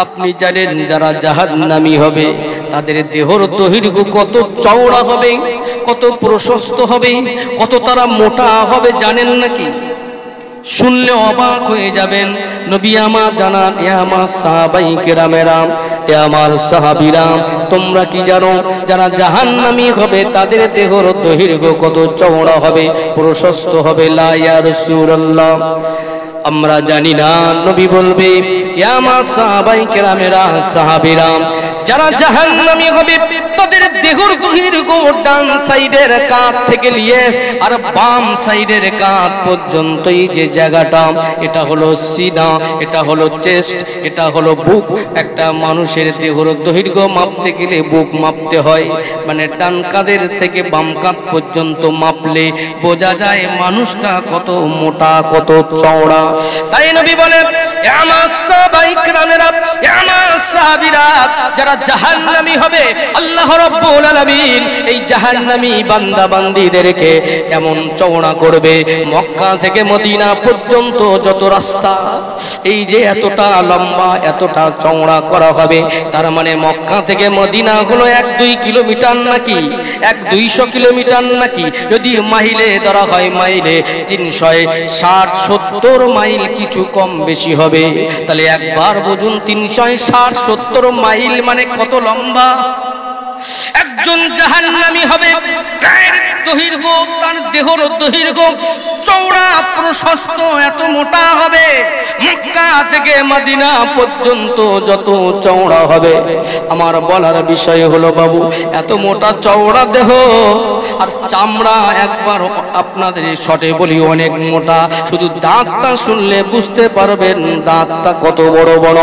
আপনি জানেন যারা জাহান্নামী হবে তাদের দেহর দৈর্ঘ্য কত চওড়া হবে, কত প্রশস্ত হবে, কত তারা মোটা হবে জানেন নাকি? শুনলে অবাক হয়ে যাবেন। নবী আমার জানান, এ আমার সাহাবাই কেরামেরা, এ আমার সাহাবীরা, তোমরা কি জানো যারা জাহান্নামী হবে তাদের দেহর দৈর্ঘ্য কত চওড়া হবে, প্রশস্ত হবে? লা ইয়া রাসূলুল্লাহ, আমরা জানি না। নবী বলবে, এ আমার সাহাবাই কেরামেরা, সাহাবীরা, যারা জাহান্নামী হবে তাদের দেহর দৈর্ঘ্য ডান সাইডের কাঁধ থেকে নিয়ে আর বাম সাইডের কাঁধ পর্যন্ত, এই যে জায়গাটা, এটা হলো সিনা, এটা হলো চেস্ট, এটা হলো বুক। একটা মানুষের দেহর দৈর্ঘ্য মাপতে গেলে বুক মাপতে হয়, মানে ডান কাঁধের থেকে বাম কাঁধ পর্যন্ত মাপলে বোঝা যায় মানুষটা কত মোটা, কত চওড়া। তাই নবী বলে, এ আমার সাহাবায়ে কেরামেরা, এ আমার সাহাবীরা, যারা জাহান্নামী হবে আল্লাহ রাব্বুল আলামিন এই জাহান্নামী বান্দা বান্দীদেরকে এমন চওড়া করবে, মক্কা থেকে মদিনা পর্যন্ত যত রাস্তা, এই যে এতটা লম্বা, এতটা চওড়া করা হবে, তার মানে মক্কা থেকে মদিনা হলো 1-2 কিলোমিটার নাকি, 100-200 কিলোমিটার নাকি? যদি মাইলে ধরা হয়, মাইলে 360-70 মাইল, কিছু কম বেশি হবে। তাহলে একবার বুঝুন, 360-70 মাইল মানে কত লম্বা। একজন জাহান্নামী হবে, গায়ের দৈর্ঘ্য, তার দেহর দৈর্ঘ্য চওড়া প্রশস্ত এত মোটা হবে, মক্কা থেকে মদিনা পর্যন্ত যত চওড়া হবে। আমার বলার বিষয় হলো বাবু, এত মোটা চওড়া দেহ আর চামড়া, একবার আপনাদের শটে বলি, অনেক মোটা। শুধু দাঁতটা শুনলে বুঝতে পারবেন দাঁতটা কত বড় বড়।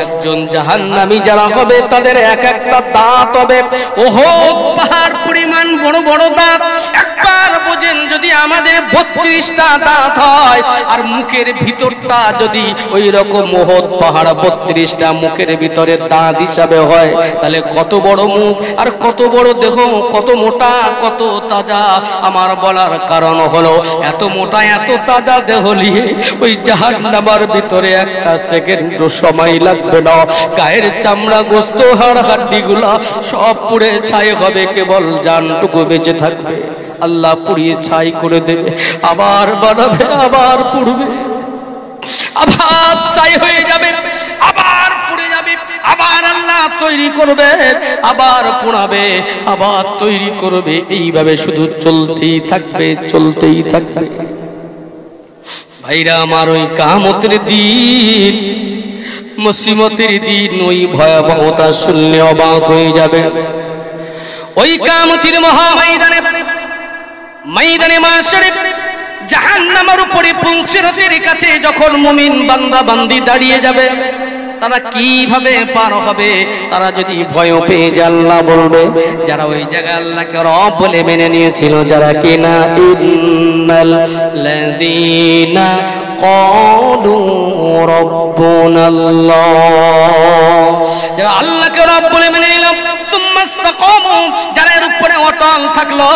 একজন জাহান্নামী যারা হবে তাদের এক একটা দাঁত হবে ওহদ পাহাড় পরিমাণ বড় বড় দাঁত। একবার বোঝেন, যদি আমাদের 32টা দাঁত হয় আর মুখের ভিতরটা যদি ওই রকম ওহদ পাহাড় 32টা মুখের ভিতরে দাঁত হিসাবে হয়, তাহলে কত বড় মুখ আর কত বড় দেহ, কত মোটা, কত তাজা। আমার বলার কারণ হলো, এত মোটা এত তাজা দেহ নিয়ে ওই জাহান্নামের ভিতরে একটা সেকেন্ডও সময় লাগবে না। গায়ের চামড়া, গোস্ত, হাড় হাড্ডিগুলা সব পুড়ে ছাই হবে, কেবল জানটুকু বেঁচে থাকবে। আল্লাহ পুড়িয়ে ছাই করে দেবে, আবার বানাবে, আবার পুড়বে, আবার ছাই হয়ে যাবে, আবার পুড়ে যাবে, আবার আল্লাহ তৈরি করবে, আবার পোড়াবে, আবার তৈরি করবে। এইভাবে শুধু চলতেই থাকবে, চলতেই থাকবে। ভাইরা আমার, ওই কিয়ামতের দিন, মুসিবতের দিন, ওই ভয়াবহতা শুনলে অবাক হয়ে যাবে। ওই কিয়ামতের মহাময়দানে, ময়দানে মাশরে, জাহান্নামের উপরে পুঞ্চিরতের কাছে যখন মুমিন বান্দা বান্দি দাঁড়িয়ে যাবে, তারা কিভাবে পার হবে? তারা যদি ভয় পেয়ে যায়, আল্লাহ বলবে, যারা ওই জায়গায় আল্লাহকে রব বলে মেনে নিয়েছিল, যারা কিনা ইন্নাল লাযীনা ক্বালু রাব্বুনাল্লাহ, যারা আল্লাহকে রব বলে মেনে নিল, তুম্মাস্তাকামু, যারা এর উপরে অটল থাকলো,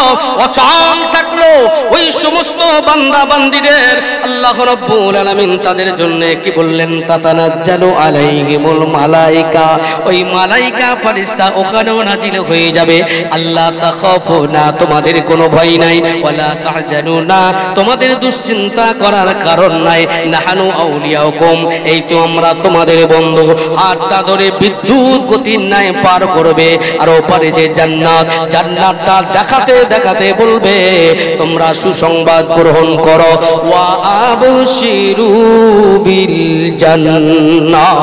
অচল থাকলো, ওই সমস্ত বান্দা বান্দীদের আল্লাহ রাব্বুল আলামিন তাদের জন্য কি বললেন? তাতানাজ্জালু আলাইহিমুল মালাইকা, ওই মালাইকা ফেরেশতা ওখানেও নাজিল হয়ে যাবে। আল্লাহ তাখাফু না, তোমাদের কোনো ভয় নাই, ওয়ালা তাহজানু না, তোমাদের দুশ্চিন্তা করার কারণ নাই। নাহানু আউলিয়াউকুম, এই তো আমরা তোমাদের বন্ধু, হাতটা ধরে বিদ্যুৎ গতির ন্যায় পার করবে। আর ওপারে যে জান্নাত, জান্নাতটা দেখাতে দেখাতে বলবে, তোমরা সুসংবাদ গ্রহণ করো, ওয়া আবশিরু বিল জান্নাহ,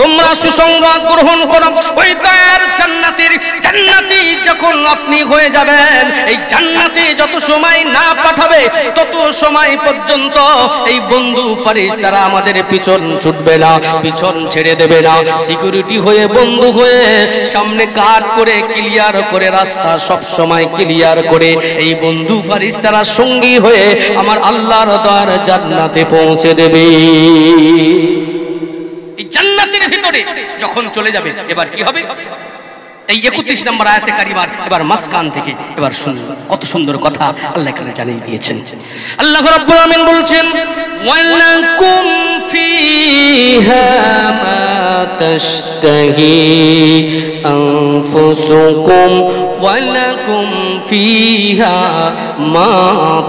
তোমরা সুসংবাদ গ্রহণ করো। ওই তার জান্নাতের জান্নাতি যখন আপনি হয়ে যাবেন, এই জান্নাতে যত সময় না পাঠাবে তত সময় পর্যন্ত এই বন্ধু ফেরেশতারা আমাদের পিছন ছুটবে না, পিছন ছেড়ে দেবে না। সিকিউরিটি হয়ে, বন্ধু হয়ে, সামনে গার্ড করে, ক্লিয়ার করে, রাস্তা সব সময় ক্লিয়ার করে এই বন্ধু ফেরেশতারা সঙ্গী হয়ে আমার আল্লাহর দয়ার জান্নাতে পৌঁছে দেবে। এই জান্নাতের ভিতরে যখন চলে যাবে, এবার কি হবে? এই 31 নম্বর আয়াতে কারিমার এবার মাঝখান থেকে এবার শুনুন, কত সুন্দর কথা আল্লাহ এখানে জানিয়ে দিয়েছেন। আল্লাহ রাব্বুল আমিন বলছেন, ওয়ালাকুম ফিহা মা تشتهي أنفسكم ولكم فيها ما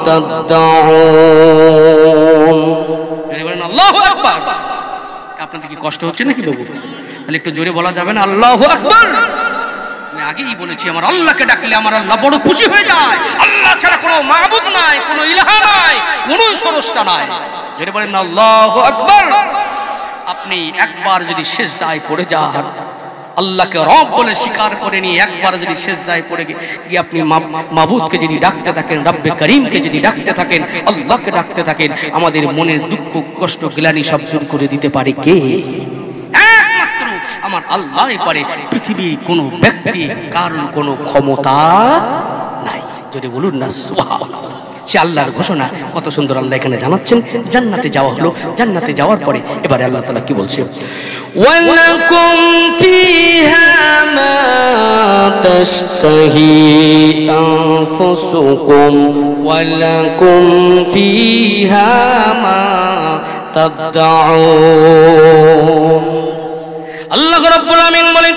تدعون আল্লাহু আকবার। আপনাদের কি কষ্ট হচ্ছে নাকি বাবু? তাহলে একটু জোরে বলা যাবে না আল্লাহু আকবার? আমি আগেই বলেছি আমার আল্লাহকে ডাকলে আমার আল্লাহ বড় খুশি হয়ে যায়। আল্লাহ ছাড়া কোনো মাবুদ নাই, কোনো ইলাহা নাই, কোনো স্রষ্টা নাই। জোরে বলেন না আল্লাহু আকবার। আপনি একবার যদি সিজদায় পড়ে যান, আল্লাহকে রব বলে স্বীকার করে নিয়ে একবার যদি সিজদায় পড়ে গিয়ে আপনি মাবুদকে যদি ডাকতে থাকেন, রব্বে করিমকে যদি ডাকতে থাকেন, আল্লাহকে ডাকতে থাকেন, আমাদের মনের দুঃখ কষ্ট গ্লানি সব দূর করে দিতে পারে কে? একমাত্র আমার আল্লাহই পারে। পৃথিবীর কোনো ব্যক্তি কারণ কোনো ক্ষমতা নাই। যদি বলুন না সুবহানাল্লাহ। সে আল্লাহর ঘোষণা কত সুন্দর আল্লাহ এখানে জানাচ্ছেন। জান্নাতে যাওয়া হলো, জান্নাতে যাওয়ার পরে এবারে আল্লাহ তাআলা কি বলছে? ওয়ালাকুম ফিহা মা তাশতাহি আনফুসুকুম ওয়ালাকুম ফিহা মা তাদউন। আল্লাহ রাব্বুল আমিন বলেন,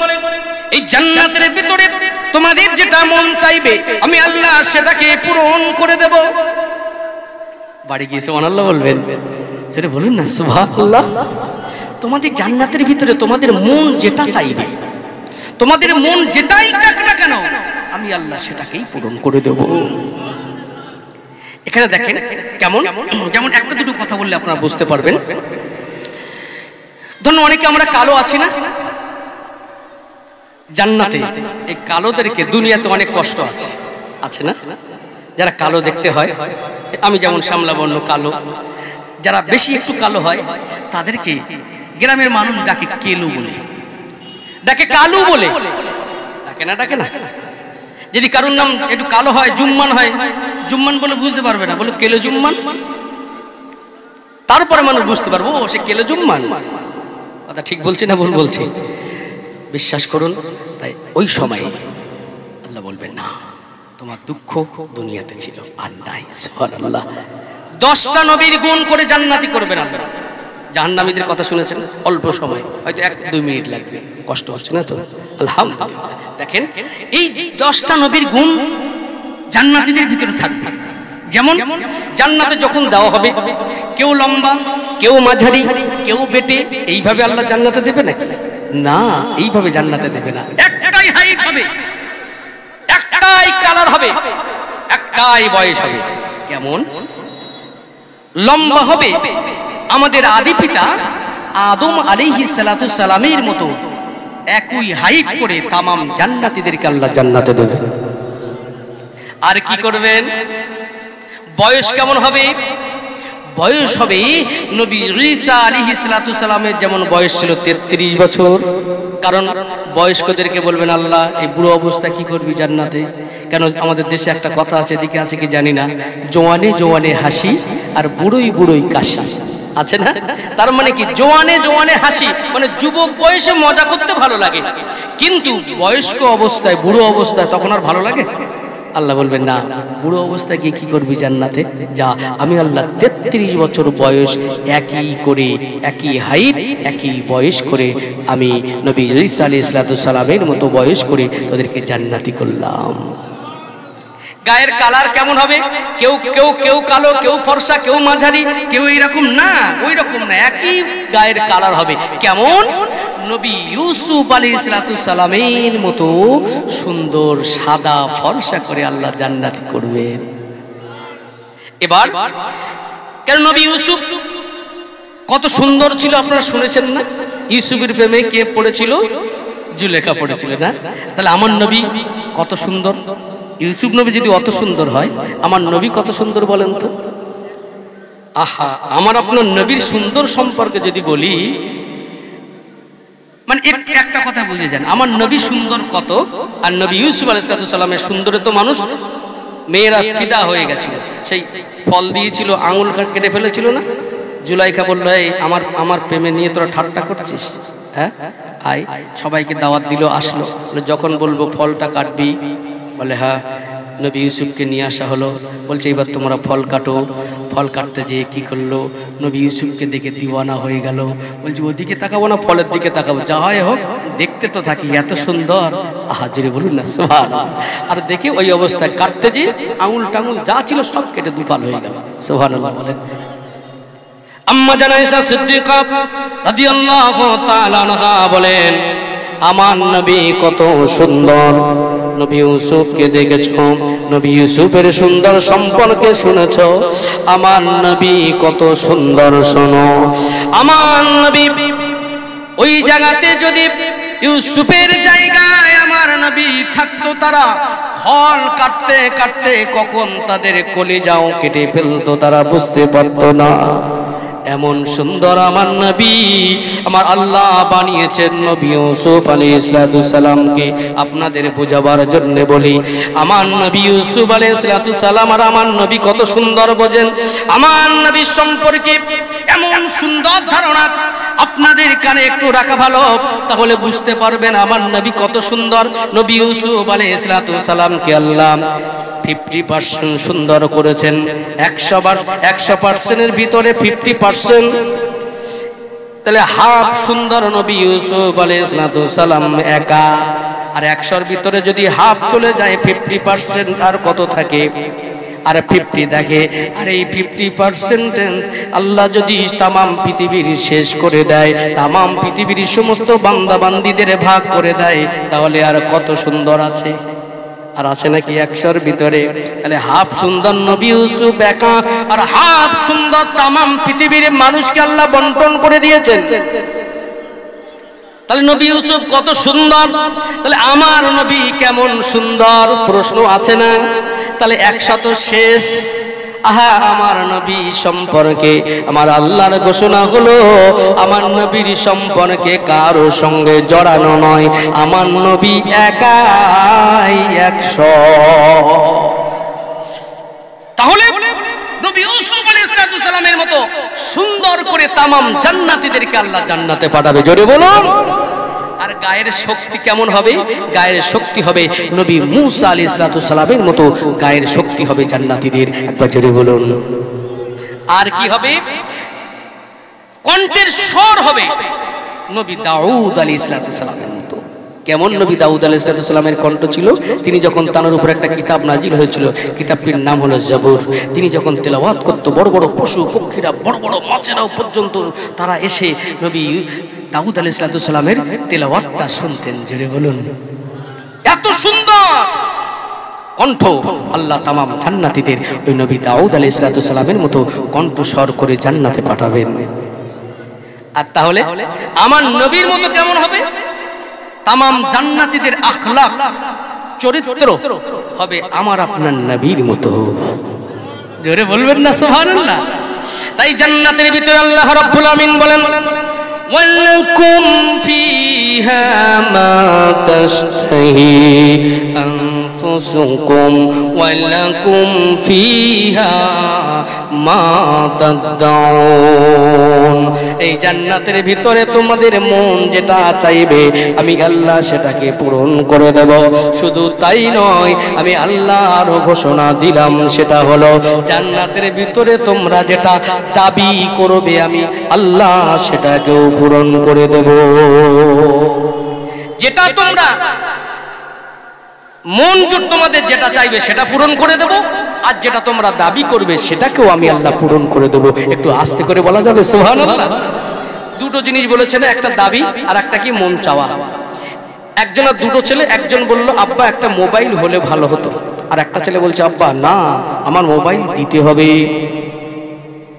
এই জান্নাতের ভিতরে তোমাদের যেটা মন চাইবে আমি আল্লাহ সেটাকে পূরণ করে দেব। বাড়ি গিয়ে সুবহানাল্লাহ বলবেন, সেটা বলুন না সুবহানাল্লাহ। তোমাদের জান্নাতের ভিতরে তোমাদের মন যেটা চাইবে, তোমাদের মন যেটাই চাক না কেন আমি আল্লাহ সেটাকেই পূরণ করে দেব। এখানে দেখেন কেমন, যেমন একটা দুটো কথা বললে আপনারা বুঝতে পারবেন। ধরুন অনেকে আমরা কালো আছি না, জান্নাতে এই কালোদেরকে দুনিয়াতে অনেক কষ্ট আছে, আছে না? যারা কালো দেখতে হয়, আমি যেমন শ্যামলা বর্ণ কালো, যারা বেশি একটু কালো হয় তাদেরকে গ্রামের মানুষ ডাকে কেলু বলে, ডাকে কালু বলে, ডাকে না? ডাকে না? যদি কারোর নাম একটু কালো হয়, জুম্মান হয়, জুম্মান বলে বুঝতে পারবে না, বলে কেলো জুম্মান, তারপরে মানুষ বুঝতে পারবো ও সে কেলো জুম্মান। কথা ঠিক বলছি না ভুল বলছি? বিশ্বাস করুন। তাই ওই সময়ে আল্লাহ বলবেন না তোমার দুঃখ দুনিয়াতে ছিল আর নাই। সুবহানাল্লাহ। 10টা নবীর গুণ করে জান্নাতি করবেন আল্লাহ। জাহান্নামীদের কথা শুনেছেন? অল্প সময়, হয়তো 1-2 মিনিট লাগবে, কষ্ট হচ্ছে না তো? আলহামদুলিল্লাহ। দেখেন এই 10টা নবীর গুণ জান্নাতীদের ভিতরে থাকবে। যেমন জান্নাতে যখন দেওয়া হবে, কেউ লম্বা, কেউ মাঝারি, কেউ বেটে, এইভাবে আল্লাহ জান্নাতে দেবে নাকি? না, এইভাবে জান্নাতে দেবে না। একটাই হাইট হবে, একটাই কালার হবে, একটাই বয়স হবে। কেমন? লম্বা হবে আমাদের আদি পিতা আদম আলাইহিস সালাতু সালামের মতো একই হাইট করে তামাম জান্নাতীদেরকে আল্লাহ জান্নাতে দেবে। আর কি করবেন? বয়স কেমন হবে? বয়স হবে নবী ঈসা আলাইহিস সালাতু সালামের যেমন বয়স ছিল 33 বছর। কারণ বয়স্কদেরকে বলবেন আল্লাহ এই বুড়ো অবস্থা কি করবি জান্নাতে? কেন আমাদের দেশে একটা কথা আছে, দিকে আছে কি জানি না, জোয়ানে জোয়ানে হাসি আর বুড়োই বুড়োই কাশি, আছে না? তার মানে কি জোয়ানে জোয়ানে হাসি মানে যুবক বয়সে মজা করতে ভালো লাগে, কিন্তু বয়স্ক অবস্থায় বুড়ো অবস্থায় তখন আর ভালো লাগে? আল্লাহ বলবেন না, বুড়ো অবস্থায় গিয়ে কি করবি জান্নাতে? যা, আমি আল্লাহ 33 বছর বয়স একই করে, একই হাইট, একই বয়স করে আমি নবী ঈসা আলাইহিস সালামের মতো বয়স করে তাদেরকে জান্নাতি করলাম। গায়ের কালার কেমন হবে? কেউ কেউ কেউ কালো, কেউ ফর্সা, কেউ মাঝারি, কেউ এইরকম না, ওই রকম না, একই গায়ের কালার হবে। কেমন? নবী ইউসুফ আলাইহিস সালামের মতো সুন্দর সাদা ফর্সা করে আল্লাহ জান্নাতি করবেন। এবার কেন নবী ইউসুফ কত সুন্দর ছিল আপনারা শুনেছেন না? ইউসুফের প্রেমে কে পড়েছিল? জুলেখা পড়েছিল না? তাহলে আমার নবী কত সুন্দর। ইউসুফ নবী যদি অত সুন্দর হয়, আমার নবী কত সুন্দর বলেন তো? আহা, আমার আপনার নবীর সুন্দর সম্পর্কে যদি বলি, মানে একটা কথা বুঝে যান, আমার নবী সুন্দর কত, আর নবী ইউসুফ আলাইহিস সালামের সুন্দরে তো মানুষ মেয়েরা ফিদা হয়ে গেছিল। সেই ফল দিয়েছিল, আঙুল কেটে ফেলেছিল না? জুলাইখা বলল, এই আমার প্রেমে নিয়ে তোরা ঠাট্টা করছিস? হ্যাঁ, আয়। সবাইকে দাওয়াত দিল, আসলো। যখন বলবো ফলটা কাটবি, বলে হ্যাঁ, নবী ইউসুফকে নিয়ে আসা হলো, বলছে এবার তোমরা ফল কাটো। ফল কাটতে যেয়ে কি করলো, নবী ইউসুফকে দেখে দিওয়ানা হয়ে গেল। বলছে ওদিকে তাকাবো না, ফলের দিকে তাকাবো, যা হয় হোক, দেখতে তো থাকি, এত সুন্দর। আহাজরে বলুন না সুবহানাল্লাহ। আর দেখে ওই অবস্থায় কাটতে যেয়ে আঙুল টাঙুল যা ছিল সব কেটে দুফাল হয়ে গেল। সুবহানাল্লাহ বলেন। আম্মা জান আয়েশা সিদ্দিকা রাদিয়াল্লাহু তাআলা আনহা বলেন, আমার নবী কত সুন্দর। নবী ইউসুফকে দেখেছো, নবী ইউসুফের সুন্দর সম্পর্কে শুনেছো, আমার নবী কত সুন্দর। শোনো, আমার নবী ওই জায়গাতে যদি ইউসুফের জায়গায় আমার নবী থাকতো, তারা ফল কাটতে কাটতে কখন তাদের কলিজাও কেটে ফেলতো তারা বুঝতে পারতো না। এমন সুন্দর আমার নবী আমার আল্লাহ বানিয়েছেন। নবী ইউসুফ আলাইহিস সালামকে আপনাদের বোঝাবার জন্য বলি, আমার নবী ইউসুফ আলাইহিস সালাম আর আমার নবী কত সুন্দর বোঝেন। আমার নবীর সম্পর্কে এমন সুন্দর ধারণা আপনাদের কানে একটু রাখা ভালো, তাহলে বুঝতে পারবেন আমার নবী কত সুন্দর। নবী ইউসুফ আলাইহিস সালামকে আল্লাহ 50% সুন্দর করেছেন। 100% ভিতরে 50%, তাহলে হাফ সুন্দর নবী ইউসুফ আলাইহিস সালাম একা। আর 100-র ভিতরে যদি হাফ চলে যায় 50% আর কত থাকে, আর 50 দেখে। আর এই 50% আল্লাহ যদি তামাম পৃথিবীর শেষ করে দেয়, তামাম পৃথিবীর সমস্ত বান্দা বান্দীদের ভাগ করে দেয়, তাহলে আর কত সুন্দর আছে? আর আছে নাকি 100-র ভিতরে? তাহলে হাফ সুন্দর নবী ইউসুফ একা, আর হাফ সুন্দর তামাম পৃথিবীর মানুষকে আল্লাহ বন্টন করে দিয়েছেন। তাহলে নবী ইউসুফ কত সুন্দর, তাহলে আমার নবী কেমন সুন্দর? প্রশ্ন আছে না? তাহলে 100 তো শেষ। আহা, আমার নবী সম্পর্কে আমার আল্লাহর ঘোষণা হলো, আমার নবীর সম্পর্কে কারো সঙ্গে জড়ানো নয়, আমার নবী একাই 100। তাহলে নবী ইউসুফ আলাইহিস সালামের মতো সুন্দর করে তামাম জান্নাতীদেরকে আল্লাহ জান্নাতে পাঠাবে, জোরে বলুন। আর গায়ের শক্তি কেমন হবে? গায়ের শক্তি হবে নবী মূসা আলাইহিস সালামের মতো গায়ের শক্তি হবে জান্নাতীদের, একবার জোরে বলুন। আর কি হবে? কণ্ঠের স্বর হবে নবী দাউদ আলাইহিস সালামের মতো। কেমন নবী দাউদ আলাইহিস সালামের কণ্ঠ ছিল? তিনি যখন তার উপর একটা কিতাব নাজিল হয়েছিল, কিতাবটির নাম হলো জবুর, তিনি যখন তেলাওয়াত করতো, বড় বড় পশু পক্ষীরা, বড় বড় মাছেরাও পর্যন্ত তারা এসে নবী দাউদ আলাইহিস সালামের তেলাওয়াতটা শুনতেন, জোরে বলুন। এত সুন্দর কণ্ঠ আল্লাহ তামাম জান্নাতীদের ওই নবী দাউদ আলাইহিস সালামের মতো কণ্ঠস্বর করে জান্নাতে পাঠাবেন। আর তাহলে আমার নবীর মতো কেমন হবে? তামাম জান্নাতীদের আখলাক চরিত্র হবে আমার আপনার নবীর মতো, জোরে বলবেন না সুবহানাল্লাহ। তাই জান্নাতের ভিতরে আল্লাহ রাব্বুল আমিন বলেন, ওয়ালাকুম ফিহা মা তাশতাহি আনফুসুকুম ওয়ালাকুম ফিহা মা তাদউন। এই জান্নাতের ভিতরে তোমাদের মন যেটা চাইবে আমি আল্লাহ সেটাকে পূরণ করে দেব। শুধু তাই নয়, আমি আল্লাহ আরো ঘোষণা দিলাম, সেটা হলো জান্নাতের ভিতরে তোমরা যেটা দাবি করবে আমি আল্লাহ সেটাকেও পূরণ করে দেব। যেটা তোমরা মন জোর তোমাদের যেটা চাইবে সেটা পূরণ করে দেব, আর যেটা তোমরা দাবি করবে সেটাকেও আমি আল্লাহ পূরণ করে দেব। একটু আস্তে করে বলা যাবে সুবহানাল্লাহ? দুটো জিনিস বলেছেন, একটা দাবি আর একটা কি মন চাওয়া। একজনের দুটো ছেলে, একজন বলল আব্বা একটা মোবাইল হলে ভালো হতো, আর একটা ছেলে বলছে আব্বা না আমার মোবাইল দিতে হবে।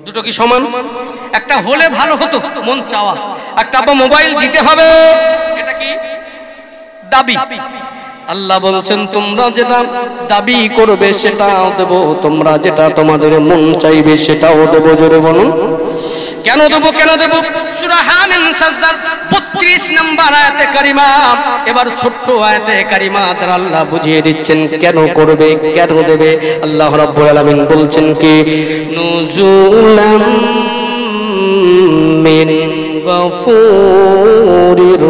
দুটো কি সমান? একটা হলে ভালো হতো মন চাওয়া, একটা আব্বা মোবাইল দিতে হবে, এটা কি দাবি। আল্লাহ বলছেন তোমরা যেটা দাবি করবে সেটাও দেব, তোমরা যেটা তোমাদের মন চাইবে সেটাও দেব, জোরে বলুন। কেন দেব? কেন দেব? সূরা হামিম সাজদার 32 নম্বর আয়াতে কারিমা, এবার ছোট্ট আয়াতে কারিমা দ্বারা আল্লাহ বুঝিয়ে দিচ্ছেন কেন করবে, কেন দেবে। আল্লাহ রাব্বুল আলামিন বলছেন কি, নুজুলাম মিন গফুরির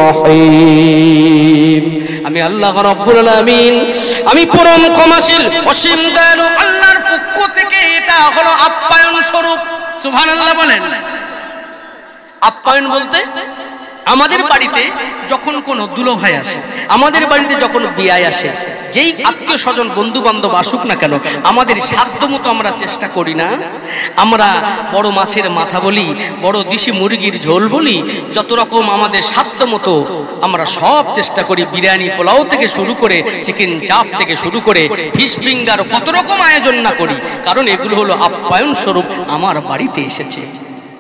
রহিম। আমি আল্লাহ আল্লাহ রাব্বুল আলামিন, আমি পরম ক্ষমাশীল অসীম দয়ালু আল্লাহর পক্ষ থেকে এটা হলো আপ্যায়ন স্বরূপ। সুবহানাল্লাহ বলেন। আপ্যায়ন বলতে আমাদের বাড়িতে যখন কোনো দুলো ভাই আসে, আমাদের বাড়িতে যখন বিয়ায় আসে, যেই আত্মীয় স্বজন বন্ধু বান্ধব আসুক না কেন, আমাদের সাধ্য মতো আমরা চেষ্টা করি না, আমরা বড় মাছের মাথা বলি, বড় দেশি মুরগির ঝোল বলি, যত রকম আমাদের সাধ্য মতো আমরা সব চেষ্টা করি, বিরিয়ানি পোলাও থেকে শুরু করে চিকেন চাপ থেকে শুরু করে ফিশ ফিঙ্গার কত রকম আয়োজন না করি, কারণ এগুলো হলো আপ্যায়ন স্বরূপ আমার বাড়িতে এসেছে,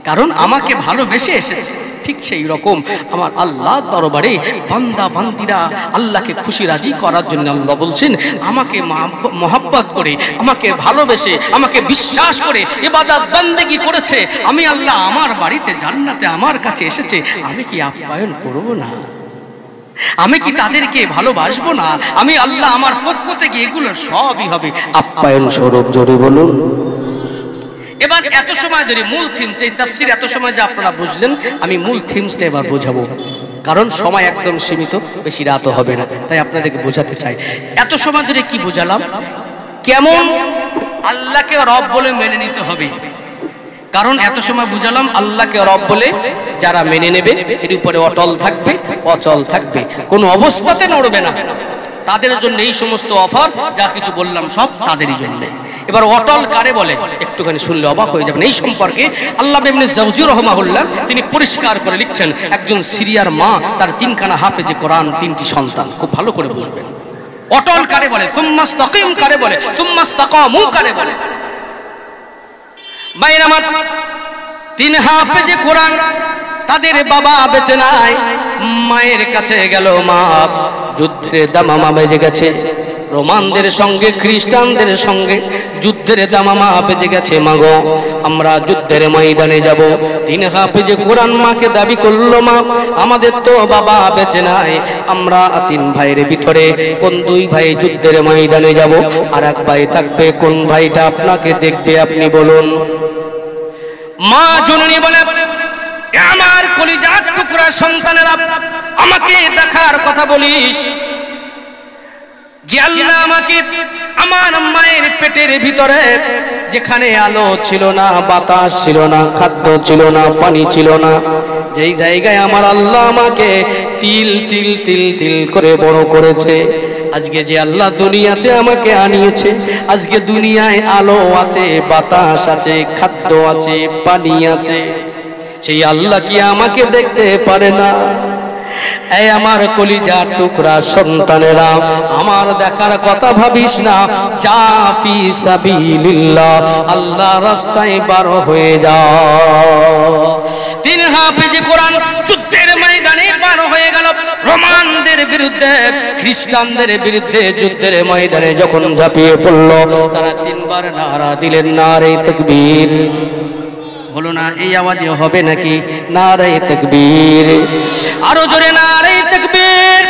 কারণ আমাকে ভালোবেসে এসেছে। ঠিক সেই রকম আমার আল্লাহ দরবারে বান্দা বান্দিরা আল্লাহকে খুশি রাজি করার জন্য আল্লাহ বলছেন, আমাকে মহব্বত করে, আমাকে ভালোবেসে, আমাকে বিশ্বাস করে ইবাদত বন্দেগী করেছে, আমি আল্লাহ আমার বাড়িতে জান্নাতে আমার কাছে এসেছে, আমি কি আপ্যায়ন করব না? আমি কি তাদেরকে ভালোবাসবো না? আমি আল্লাহ আমার পক্ষ থেকে এগুলো সবই হবে আপ্যায়ন স্বরূপ। জোরে বলুন। এবার এত সময় ধরে মূল থিমস, এই তাফসীর এত সময় যে আপনারা বুঝলেন, আমি মূল থিমসটা এবার বোঝাবো, কারণ সময় একদম সীমিত, বেশি রাতও হবে না, তাই আপনাদেরকে বোঝাতে চাই। এত সময় ধরে কি বোঝালাম, কেমন আল্লাহকে রব বলে মেনে নিতে হবে, কারণ এত সময় বুঝালাম আল্লাহকে রব বলে যারা মেনে নেবে এর উপরে অটল থাকবে, অচল থাকবে, কোনো অবস্থাতে নড়বে না, তাদের জন্য এই সমস্ত অফার যা কিছু বললাম সব তাদেরই জন্য। এবার অটল কারে বলে একটুখানি শুনলে অবাক হয়ে যাবেন। এই সম্পর্কে আল্লামা ইবনে জাওজি রাহিমাহুল্লাহ তিনি পরিষ্কার করে লিখছেন, একজন সিরিয়ার মা, তার 3 খানা হাফেজে কোরআন, 3টি সন্তান, খুব ভালো করে বুঝবেন। অটল কারে বলে, তুম্মাস্তাকিম কারে বলে, তুম্মাস্তাকামু কারে বলে। ভাইরা আমার, 3 হাফেজে কোরআন, তাদের বাবা বেঁচে নাই, মায়ের কাছে গেল, মা যুদ্ধের দামামা বেজে গেছে, রোমানদের সঙ্গে খ্রিস্টানদের সঙ্গে যুদ্ধের দামামা বেজে গেছে, মাগো আমরা যুদ্ধের ময়দানে যাব। 3 হাফেজে কোরআন মাকে দাবি করলো, মা আমাদের তো বাবা বেঁচে নাই, আমরা 3 ভাইয়ের ভিতরে কোন 2 ভাই যুদ্ধের ময়দানে যাব, আর 1 ভাই থাকবে, কোন ভাইটা আপনাকে দেখবে আপনি বলুন। মা জননী বলে, আমার কলিজার টুকরা সন্তানেরা, আমাকে দেখার কথা বলিস যে আল্লাহ আমাকে আমার মায়ের পেটের ভিতরে যেখানে আলো ছিল না, বাতাস ছিল না, খাদ্য ছিল না, পানি ছিল না, যেই জায়গায় আমার আল্লাহ আমাকে তিল তিল তিল তিল করে বড় করেছে, আজকে যে আল্লাহ দুনিয়াতে আমাকে আনিয়েছে, আজকে দুনিয়ায় আলো আছে, বাতাস আছে, খাদ্য আছে, পানি আছে, সেই আল্লাহ কি আমাকে দেখতে পারে না? এই আমার কলিজার টুকরা সন্তানেরা, আমার দেখার কথা ভাবিস না, যা ফি সাবিলিল্লাহ, আল্লাহ রাস্তায় বার হয়ে যাও। 3 হাফেজে কোরআন যুদ্ধের ময়দানে বার হয়ে গেল, রোমানদের বিরুদ্ধে, খ্রিস্টানদের বিরুদ্ধে যুদ্ধের ময়দানে যখন ঝাঁপিয়ে পড়ল, তারা 3 বার নারা দিলেন, নারে তাকবীর। হলো না? এই আওয়াজে হবে নাকি? নারে তাকবীর, আরো জোরে নারে তাকবীর।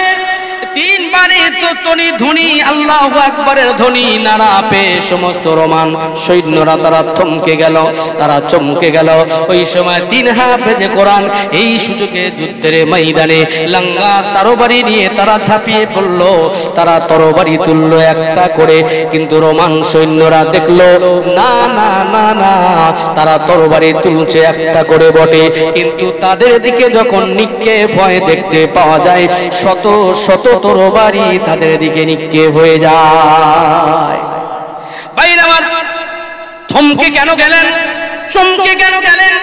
3 বারে তো ধ্বনি, আল্লাহু আকবারের ধ্বনি নারা পেয়ে সমস্ত রোমান সৈন্যরা তারা থমকে গেল, তারা চমকে গেল। ওই সময় 3 হাফেজে কোরআন এই সুযোগে যুদ্ধের ময়দানে লাঙ্গা তরবারি নিয়ে তারা ঝাঁপিয়ে পড়ল, তারা তরবারি তুললো একটা করে, কিন্তু রোমান সৈন্যরা দেখলো না না না না, তারা তরবারি তুলছে একটা করে বটে, কিন্তু তাদের দিকে যখন নিক্ষেপ ভয় দেখতে পাওয়া যায়, শত শত তরবারি তাদের দিকে নিক্ষেপ হয়ে যায়। ভাইরা আমার, থমকে কেন গেলেন, চমকে কেন গেলেন?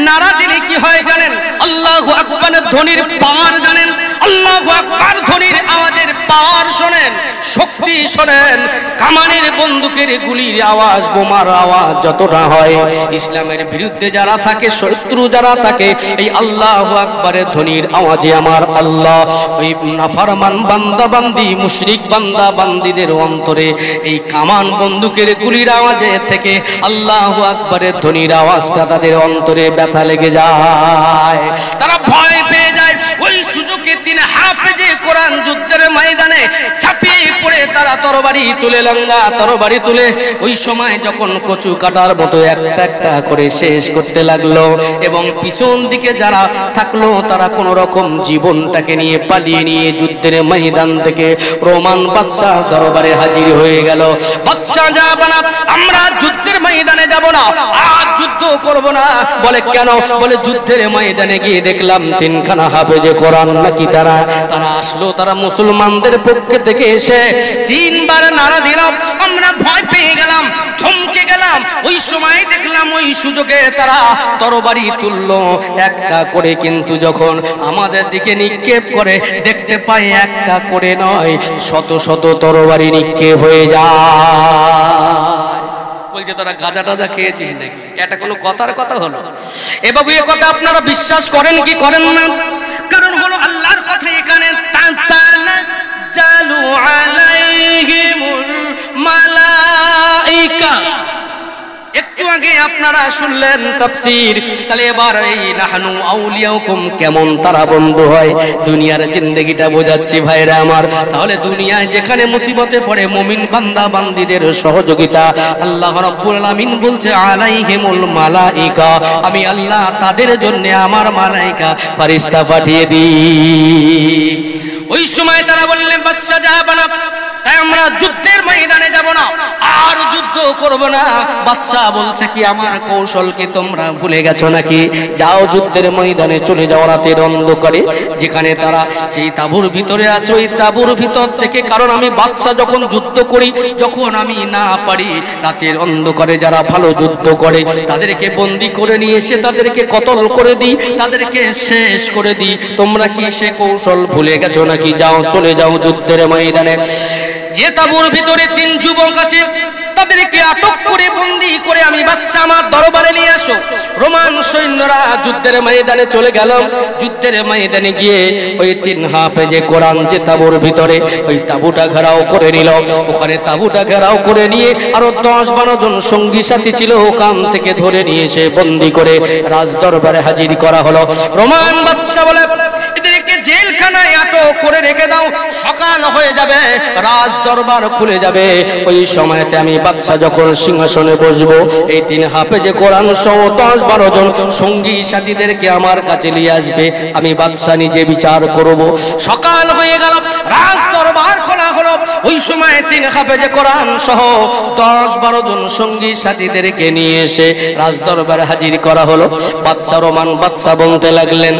নারা দিলে কি হয় জানেন? আল্লাহু আকবারের ধ্বনির পাওয়ার জানেন? আল্লাহু আকবার ধ্বনির আওয়াজের পাওয়ার শোনেন, শক্তি শোনেন। কামানের বন্দুকের গুলির আওয়াজ, বোমার আওয়াজ যতটা হয়, ইসলামের বিরুদ্ধে যারা থাকে, শত্রু যারা থাকে, এই আল্লাহু আকবারের ধ্বনির আওয়াজে আমার আল্লাহ ওই নাফরমান বান্দা বান্দি, মুশরিক বান্দা বান্দিদের অন্তরে এই কামান বন্দুকের গুলির আওয়াজে থেকে আল্লাহু আকবারের ধ্বনির আওয়াজটা তাদের অন্তরে ব্যথা লেগে যায়, তারা ভয় পেয়ে যায়। ওই সুযোগে 3 হাফেজে কোরআন যুদ্ধের ময়দানে ঝাঁপিয়ে পড়ে তারা তারা তরবারি তুলে, লঙ্গা তরবারি তুলে ওই সময় যখন কচু কাটার মতো একটা একটা করে শেষ করতে লাগলো, এবং পিছন দিকে যারা থাকলো তারা কোন রকম জীবনটাকে নিয়ে পালিয়ে নিয়ে যুদ্ধের ময়দান থেকে রোমান বাদশাহ দরবারে হাজির হয়ে গেল। বাদশাহ যাব না, আমরা যুদ্ধের ময়দানে যাব না, আজ যুদ্ধ করব না। বলে কেন? বলে যুদ্ধের ময়দানে গিয়ে দেখলাম তিনখানা হাফেজে কোরআন নাকি তারা আসলো, তারা মুসলমানদের পক্ষে থেকে এসে তিনবার নারা দিল। আমরা ভয় পেয়ে গেলাম, থমকে গেলাম। ওই সময় দেখলাম ওই সুযোগে তারা তরবারি তুললো একটা করে, কিন্তু যখন আমাদের দিকে নিক্ষেপ করে দেখতে পাই একটা করে নয়, শত শত তরবারি নিক্ষেপ হয়ে যায়। বলছে তোরা গাঁজা টাজা খেয়েছিস নাকি? এটা কোনো কথার কথা হলো? এবাবু এ কথা আপনারা বিশ্বাস করেন কি করেন না? কারণ হলো আল্লাহর কথা এখানে তাতানাজ্জালু আলাইহিমুল মালাইকা। একটু আগে আপনারা শুনলেন তাফসীর, তাহলে এবার এই নাহনু আউলিয়াউকুম কেমন তারা বন্ধু হয় দুনিয়ার জিন্দেগিটা বোঝাচ্ছি ভাইরা আমার। তাহলে দুনিয়ায় যেখানে মুসিবতে পড়ে মুমিন বান্দা বান্দীদের সহযোগিতা আল্লাহ রাব্বুল আলামিন বলছে আলাইহিমুল মালাইকা, আমি আল্লাহ তাদের জন্য আমার মালাইকা ফেরেশতা পাঠিয়ে দিই। ওই সময় তারা বললেন বাদশা যাবে না, তাই আমরা যুদ্ধের ময়দানে যাব না, আর যুদ্ধ করব না। বাদশা বলছে কি আমার কৌশল কি তোমরা ভুলে গেছো নাকি? যাও যুদ্ধের ময়দানে চলে যাও রাতের অন্ধকারে, যেখানে তারা সেই তাঁবুর ভিতরে আছে ওই তাঁবুর ভিতর থেকে, কারণ আমি বাদশা যখন যুদ্ধ করি, যখন আমি না পারি রাতের অন্ধকারে যারা ভালো যুদ্ধ করে তাদেরকে বন্দি করে নিয়ে এসে তাদেরকে কতল করে দিই, তাদেরকে শেষ করে দিই। তোমরা কি সে কৌশল ভুলে গেছো নাকি? যাও চলে যাও যুদ্ধের ময়দানে। যে তাঁবুর ভিতরে তিন যুবক আছে তাদেরকে আটক করে বন্দি করে আমি বাদশা আমার দরবারে নিয়ে আসো। রোমান সৈন্যরা যুদ্ধের ময়দানে চলে গেল। যুদ্ধের ময়দানে গিয়ে ওই তিন হাফেজে কোরআন যে তাঁবুর ভিতরে ওই তাঁবুটা ঘেরাও করে নিল। ওখানে তাঁবুটা ঘেরাও করে নিয়ে আরো 10-12 জন সঙ্গী সাথী ছিল, ওখান থেকে ধরে নিয়ে এসে বন্দি করে রাজ দরবারে হাজির করা হলো। রোমান বাদশা বলে এদেরকে জেলখানায় আটক করে রেখে দাও, সকাল হয়ে যাবে রাজ দরবার খুলে যাবে। ওই সময়তে আমি বাদশা যখন সিংহাসনে বসবো এই তিন হাফেজে কোরআন সহ 10-12 জন সঙ্গী সাথীদেরকে আমার কাছে নিয়ে আসবে, আমি বাদশা নিজে বিচার করব। সকাল হয়ে গেল, রাজ দরবার খোলা হলো। ওই সময় তিন হাফেজে কোরআন সহ 10-12 জন সঙ্গী সাথীদেরকে নিয়ে এসে রাজ দরবারে হাজির করা হলো। বাদশা রোমান বাদশা বলতে লাগলেন,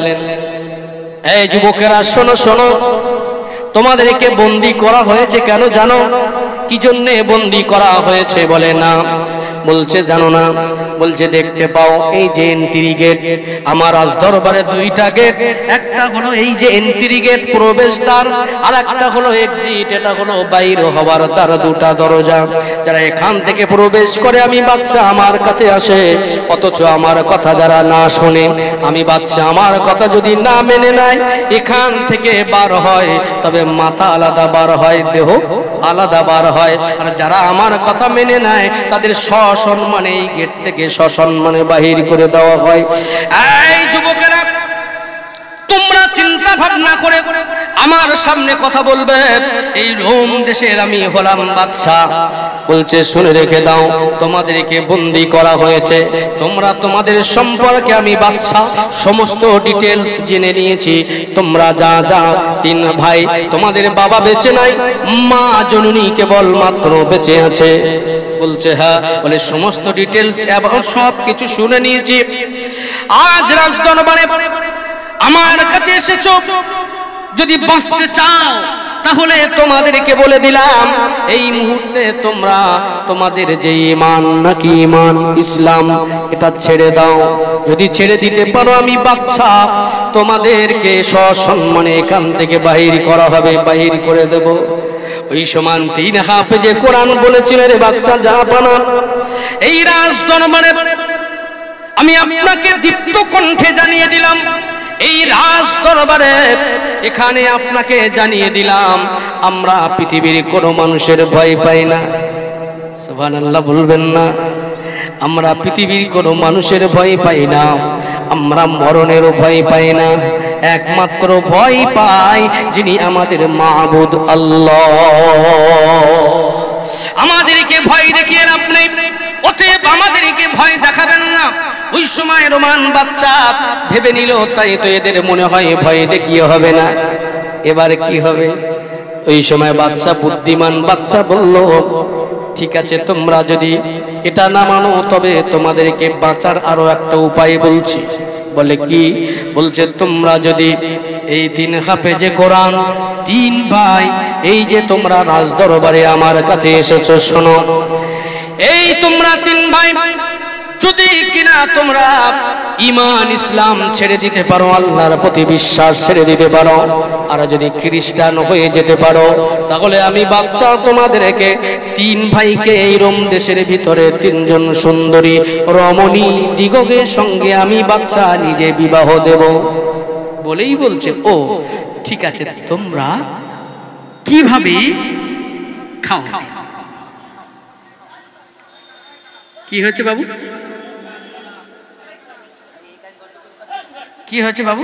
এই যুবকেরা শোনো শোনো, তোমাদেরকে বন্দি করা হয়েছে কেন জানো? কি জন্যে বন্দি করা হয়েছে? বলে না। বলছে জানো না? বলছে দেখতে পাও এই যে এন্ট্রি গেট, আমার রাজ দরবারে 2টা গেট, একটা হলো এই যে এন্ট্রি গেট প্রবেশদ্বার, আর একটা হলো এক্সিট, এটা হলো বাইর হওয়ার দ্বার, 2টা দরজা। যারা এখান থেকে প্রবেশ করে আমি বাদশা আমার কাছে আসে, অথচ আমার কথা যারা না শোনে, আমি বাদশা আমার কথা যদি না মেনে নেয়, এখান থেকে বার হয় তবে মাথা আলাদা বার হয়, দেহ আলাদা বার হয়। আর যারা আমার কথা মেনে নেয় তাদের সসম্মানে এই গেট থেকে সসম্মানে বাহির করে দেওয়া হয়। এই যুবকেরা, তোমরা চিন্তা ভাবনা করে আমার সামনে কথা বলবে। এই রোম দেশের আমি হলাম বাদশা। বলছে শুনে রেখে দাও, তোমাদেরকে বন্দি করা হয়েছে, তোমরা তোমাদের সম্পর্কে আমি বাদশা সমস্ত ডিটেলস জেনে নিয়েছি। তোমরা যা যা 3 ভাই, তোমাদের বাবা বেঁচে নাই, মা জননী কেবল মাত্র বেঁচে আছে। বলছে হ্যাঁ। বলে সমস্ত ডিটেলস এবং সব কিছু শুনে নিয়েছি। আজ রাজ দরবারে আমার কাছে এসেছো, যদি বাঁচতে চাও তাহলে তোমাদেরকে বলে দিলাম এই মুহূর্তে তোমরা তোমাদের যে ঈমান নাকি ঈমান ইসলাম এটা ছেড়ে দাও। যদি ছেড়ে দিতে পারো আমি বাদশা তোমাদেরকে সসম্মানে এখান থেকে বাহির করা হবে, বাহির করে দেব। ওই সমান 3 হাফেজে কোরআন বলেছিলেন, রে বাদশা জাহাপানা, এই রাজ দরবারে আমি আপনাকে দীপ্ত কণ্ঠে জানিয়ে দিলাম, এই রাজ দরবারে এখানে আপনাকে জানিয়ে দিলাম আমরা পৃথিবীর কোনো মানুষের ভয় পাই না। সুবহানাল্লাহ বলবেন না? আমরা পৃথিবীর কোনো মানুষের ভয় পাই না, আমরা মরণেরও ভয় পাই না, একমাত্র ভয় পাই যিনি আমাদের মাবুদ আল্লাহ। আমাদেরকে ভয় দেখিয়ে লাভ নেই, অতএব আমাদেরকে ভয় দেখাবেন না। ওই সময় রোমান বাচ্চা ভেবে নিল তাই তো এদের মনে হয় ভয় দেখিয়ে হবে না, এবার কি হবে? ওই সময় বাচ্চা, বুদ্ধিমান বাচ্চা বলল, ঠিক আছে তোমরা যদি এটা না মানো তবে তোমাদেরকে বাঁচার আরো একটা উপায় বলছি। বলে কি? বলছে তোমরা যদি এই 3 হাফেজে কোরআন 3 ভাই, এই যে তোমরা রাজ দরবারে আমার কাছে এসেছো, শোনো, এই তোমরা 3 ভাই যদি কিনা তোমরা ঈমান ইসলাম ছেড়ে দিতে পারো, আল্লাহর প্রতি বিশ্বাস ছেড়ে দিতে পারো, আর যদি খ্রিস্টান হয়ে যেতে পারো, তাহলে আমি বাদশা তোমাদেরকে 3 ভাইকে এই রোম দেশের ভিতরে 3 জন সুন্দরী রমণী দিগগের সঙ্গে আমি বাদশা নিজে বিবাহ দেব। বলেই বলছে, ও ঠিক আছে, তোমরা কিভাবে খাও? কি হয়েছে বাবু? কি হয়েছে বাবু?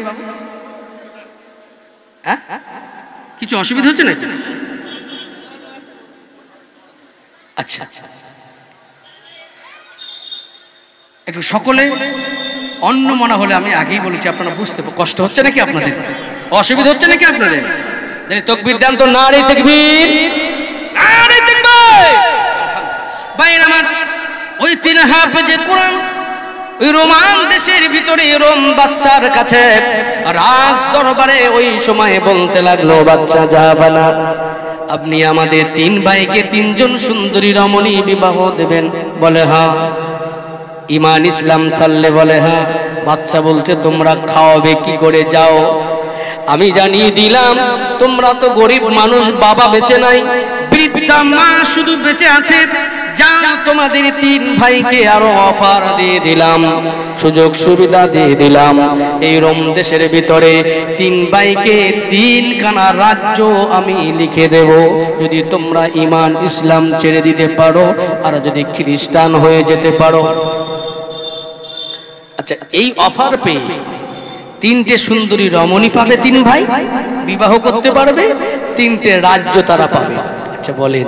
কিছু অসুবিধা হচ্ছে নাকি? আচ্ছা, একটু সকলে অন্য মনে হলে আমি আগেই বলেছি, আপনারা বুঝতে কষ্ট হচ্ছে নাকি আপনাদের? অসুবিধা হচ্ছে নাকি আপনাদের? তাকবীর দেন তো, নারে তাকবীর, নারে তাকবীর। ভাইরা আমার, ওই 3 হাফেজে কোরআন ওই রোমান দেশের ভিতরে রোম বাদশার কাছে রাজ দরবারে ওই সময় বলতে লাগলো, বাদশা জাহাবানা, আপনি আমাদের 3 ভাইকে 3 জন সুন্দরী রমণী বিবাহ দেবেন? বলে হ্যাঁ। ঈমান ইসলাম ছাড়লে? বলে হ্যাঁ। বাদশা বলছে, তোমরা খাওয়াবে কি করে? যাও, আমি জানিয়ে দিলাম, তোমরা তো গরিব মানুষ, বাবা বেঁচে নাই, বৃদ্ধা মা শুধু বেঁচে আছে, যাও তোমাদের 3 ভাইকে আরো অফার দিয়ে দিলাম, সুযোগ সুবিধা দিয়ে দিলাম, এই রোম দেশের ভিতরে 3 ভাইকে 3 খানা রাজ্য আমি লিখে দেব, যদি তোমরা ঈমান ইসলাম ছেড়ে দিতে পারো আর যদি খ্রিস্টান হয়ে যেতে পারো। আচ্ছা, এই অফার পেয়ে 3টে সুন্দরী রমণী পাবে, 3 ভাই বিবাহ করতে পারবে, 3টে রাজ্য তারা পাবে। আচ্ছা বলেন,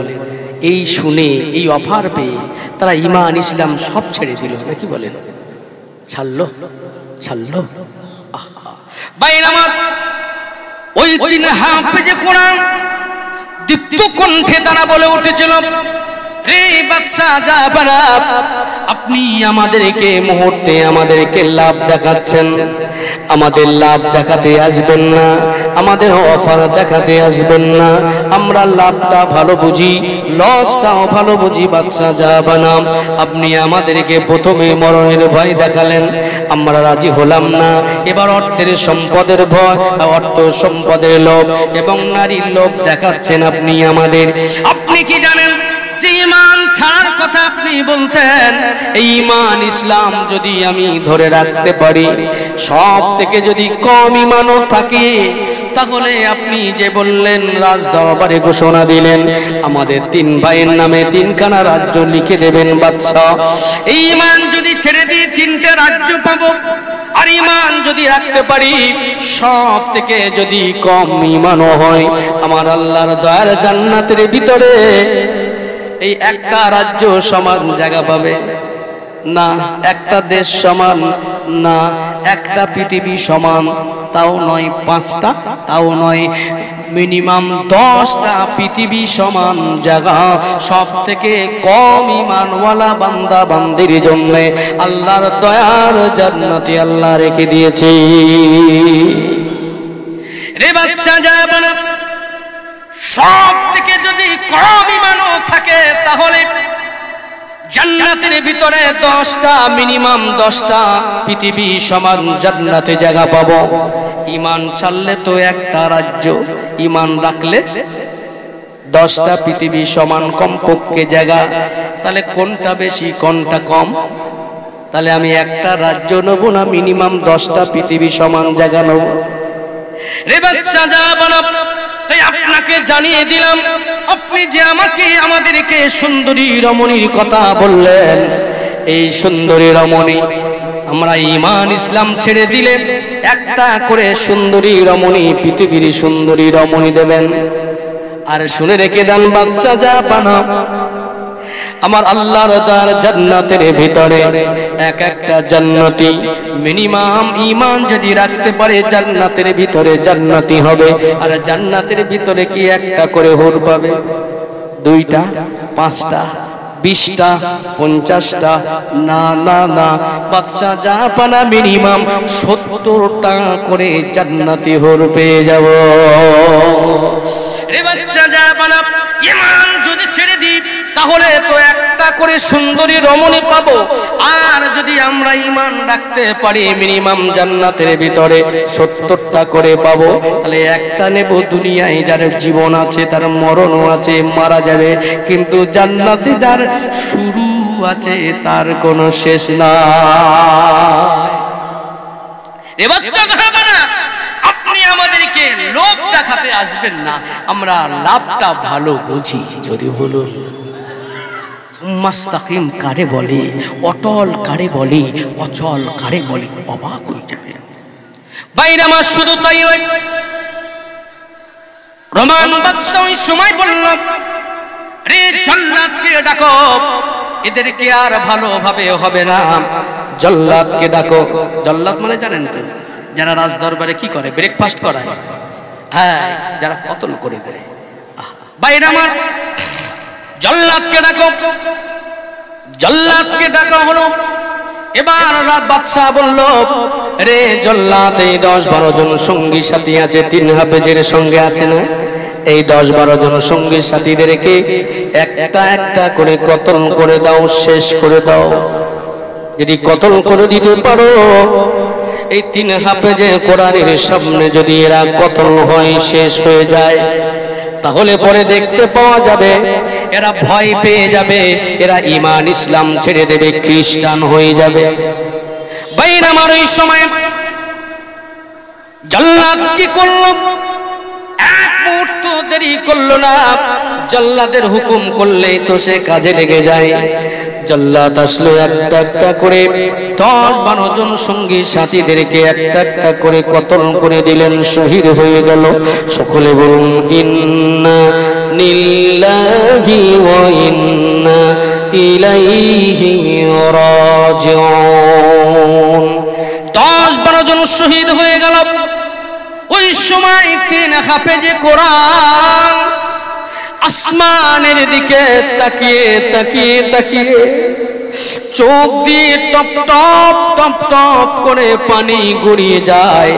এই শুনে, এই অফার পেয়ে তারা ঈমান ইসলাম সব ছেড়ে দিল নাকি? বলেন, ছাড়লো? ছাড়লো? ভাইরা আমার, ওই 3 হাফেজে কোরআন দীপ্ত কণ্ঠে তারা বলে উঠেছিল, রে বাদশা জাহাবানা, আপনি আমাদেরকে মুহূর্তে আমাদেরকে লাভ দেখাচ্ছেন, আমাদের লাভ দেখাতে আসবেন না, আমাদের অফার দেখাতে আসবেন না, আমরা লাভটা ভালো বুঝি, লসটাও ভালো বুঝি। বাদশা জাহাবানা, আপনি আমাদেরকে প্রথমে মরণের ভয় দেখালেন, আমরা রাজি হলাম না, এবার অর্থের সম্পদের ভয়, অর্থ সম্পদের লোভ এবং নারীর লোভ দেখাচ্ছেন আপনি আমাদের। আপনি কি জানেন যে ঈমান ছাড়ার কথা আপনি বলছেন, এই ঈমান ইসলাম যদি আমি ধরে রাখতে পারি, সব থেকে যদি কম ঈমানও থাকে, তাহলে আপনি যে বললেন রাজ দরবারে ঘোষণা দিলেন আমাদের 3 ভাইয়ের নামে 3 খানা রাজ্য লিখে দেবেন বাদশা, এই ঈমান যদি ছেড়ে দিই 3টে রাজ্য পাবো, আর ঈমান যদি রাখতে পারি, সব থেকে যদি কম ঈমানও হয়, আমার আল্লাহর দয়ার জান্নাতের ভিতরে এই একটা রাজ্য সমান জায়গা পাবে না, একটা দেশ সমান না, একটা পৃথিবী সমান, তাও নয় 5টা, তাও নয় মিনিমাম 10টা পৃথিবী সমান জায়গা সব থেকে কম ঈমানওয়ালা বান্দা বান্দির জন্য আল্লাহর দয়ার জান্নাতে আল্লাহ রেখে দিয়েছে। রে বাদশা জাহাবানা, সব থেকে যদি কম ঈমানও থাকে, তাহলে জান্নাতের ভিতরে 10টা, মিনিমাম 10টা পৃথিবী সমান জান্নাতে জায়গা পাবো। ঈমান ছাড়লে তো একটা রাজ্য, ঈমান রাখলে 10টা পৃথিবী সমান কমপক্ষে জায়গা, তাহলে কোনটা বেশি কোনটা কম? তাহলে আমি একটা রাজ্য নেব না মিনিমাম 10টা পৃথিবী সমান জায়গা নেব? রে বাদশা জাহাবানা, তাই আপনাকে জানিয়ে দিলাম, আপনি যে আমাদেরকে সুন্দরী রমণীর কথা বললেন, এই সুন্দরী রমণী, আমরা ঈমান ইসলাম ছেড়ে দিলে একটা করে সুন্দরী রমণী, পৃথিবীর সুন্দরী রমণী দেবেন। আর শুনে রেখে দেন বাদশা জাহাপানা, আমার আল্লাহর দর জান্নাতের ভিতরে এক একটা জান্নাতি মিনিমাম ঈমান যদি রাখতে পারে জান্নাতের ভিতরে জান্নাতি হবে। আর জান্নাতের ভিতরে কি একটা করে হুর পাবে? 2টা, 5টা, 20টা, 50টা? না না না, বাদশা জাহাপানা মিনিমাম 70টা করে জান্নাতি হুর পেয়ে যাব। রে বাদশা জাহাপানা, ঈমান যদি ছেড়ে দিই তাহলে তো একটা করে সুন্দরী রমণী পাবো। আর যদি আমরা ঈমান রাখতে পারি মিনিমাম জান্নাতের ভিতরে 70টা করে পাবো। তাহলে একটা নেব, দুনিয়ায় যার জীবন আছে তার মরণও আছে, মারা যাবে, কিন্তু জান্নাতে যার শুরু আছে তার কোনো শেষ নাই। এবার আপনি আমাদেরকে লোভ দেখাতে আসবেন না, আমরা লাভটা ভালো বুঝি। যদি বলুন মুস্তাকিম কারে বলে, অটল কারে বলে, অচল কারে বলে, অবাক হয়ে যাবে। বাইরে আমার শুধু তাই নয়, রোমান বাদশা ওই সময় বলল, রে জল্লাদকে ডাকো, এদেরকে আর ভালোভাবে হবে না, জল্লাদকে ডাকো। জল্লাদ মানে জানেন তো, যারা রাজ দরবারে কি করে, ব্রেকফাস্ট করায়, হ্যাঁ, যারা কতল করে দেয়। বাইরে আমার জল্লাদকে ডাকো, জল্লাদকে ডাকা হলো। এবার রাত বাদশা বলল, রে জল্লাদ, এই 10-12 জন সঙ্গী সাথী আছে, 3 হাফেজের সঙ্গে আছে না, এই 10-12 জন সঙ্গী সাথীদেরকে একটা একটা করে কতল করে দাও, শেষ করে দাও। যদি কতল করে দিতে পারো, এই 3 হাফেজে কোরআনের সামনে যদি এরা কতল হয়, শেষ হয়ে যায়, তাহলে পরে দেখতে পাওয়া যাবে এরা ভয় পেয়ে যাবে, এরা ঈমান ইসলাম ছেড়ে দেবে, খ্রিস্টান হয়ে যাবে। বাইরে আমার ওই সময় জল্লাদ কি করলো, এক মুহূর্ত দেরি করলো না, জল্লাদের হুকুম করলেই তো সে কাজে লেগে যায়। জল্লাদ আসলো, একটা একটা করে 10-12 জন সঙ্গী সাথীদেরকে একটা একটা করে কতল করে দিলেন, শহীদ হয়ে গেল। সকলে বলুন ইন্না লিল্লাহি ওয়া ইন্না ইলাইহি রাজিউন। 10-12 জন শহীদ হয়ে গেল। ওই সময় 3 হাফেজে কোরআন আসমানের দিকে তাকিয়ে তাকিয়ে তাকিয়ে চোখ দিয়ে টপ টপ টপ টপ করে পানি গড়িয়ে যায়।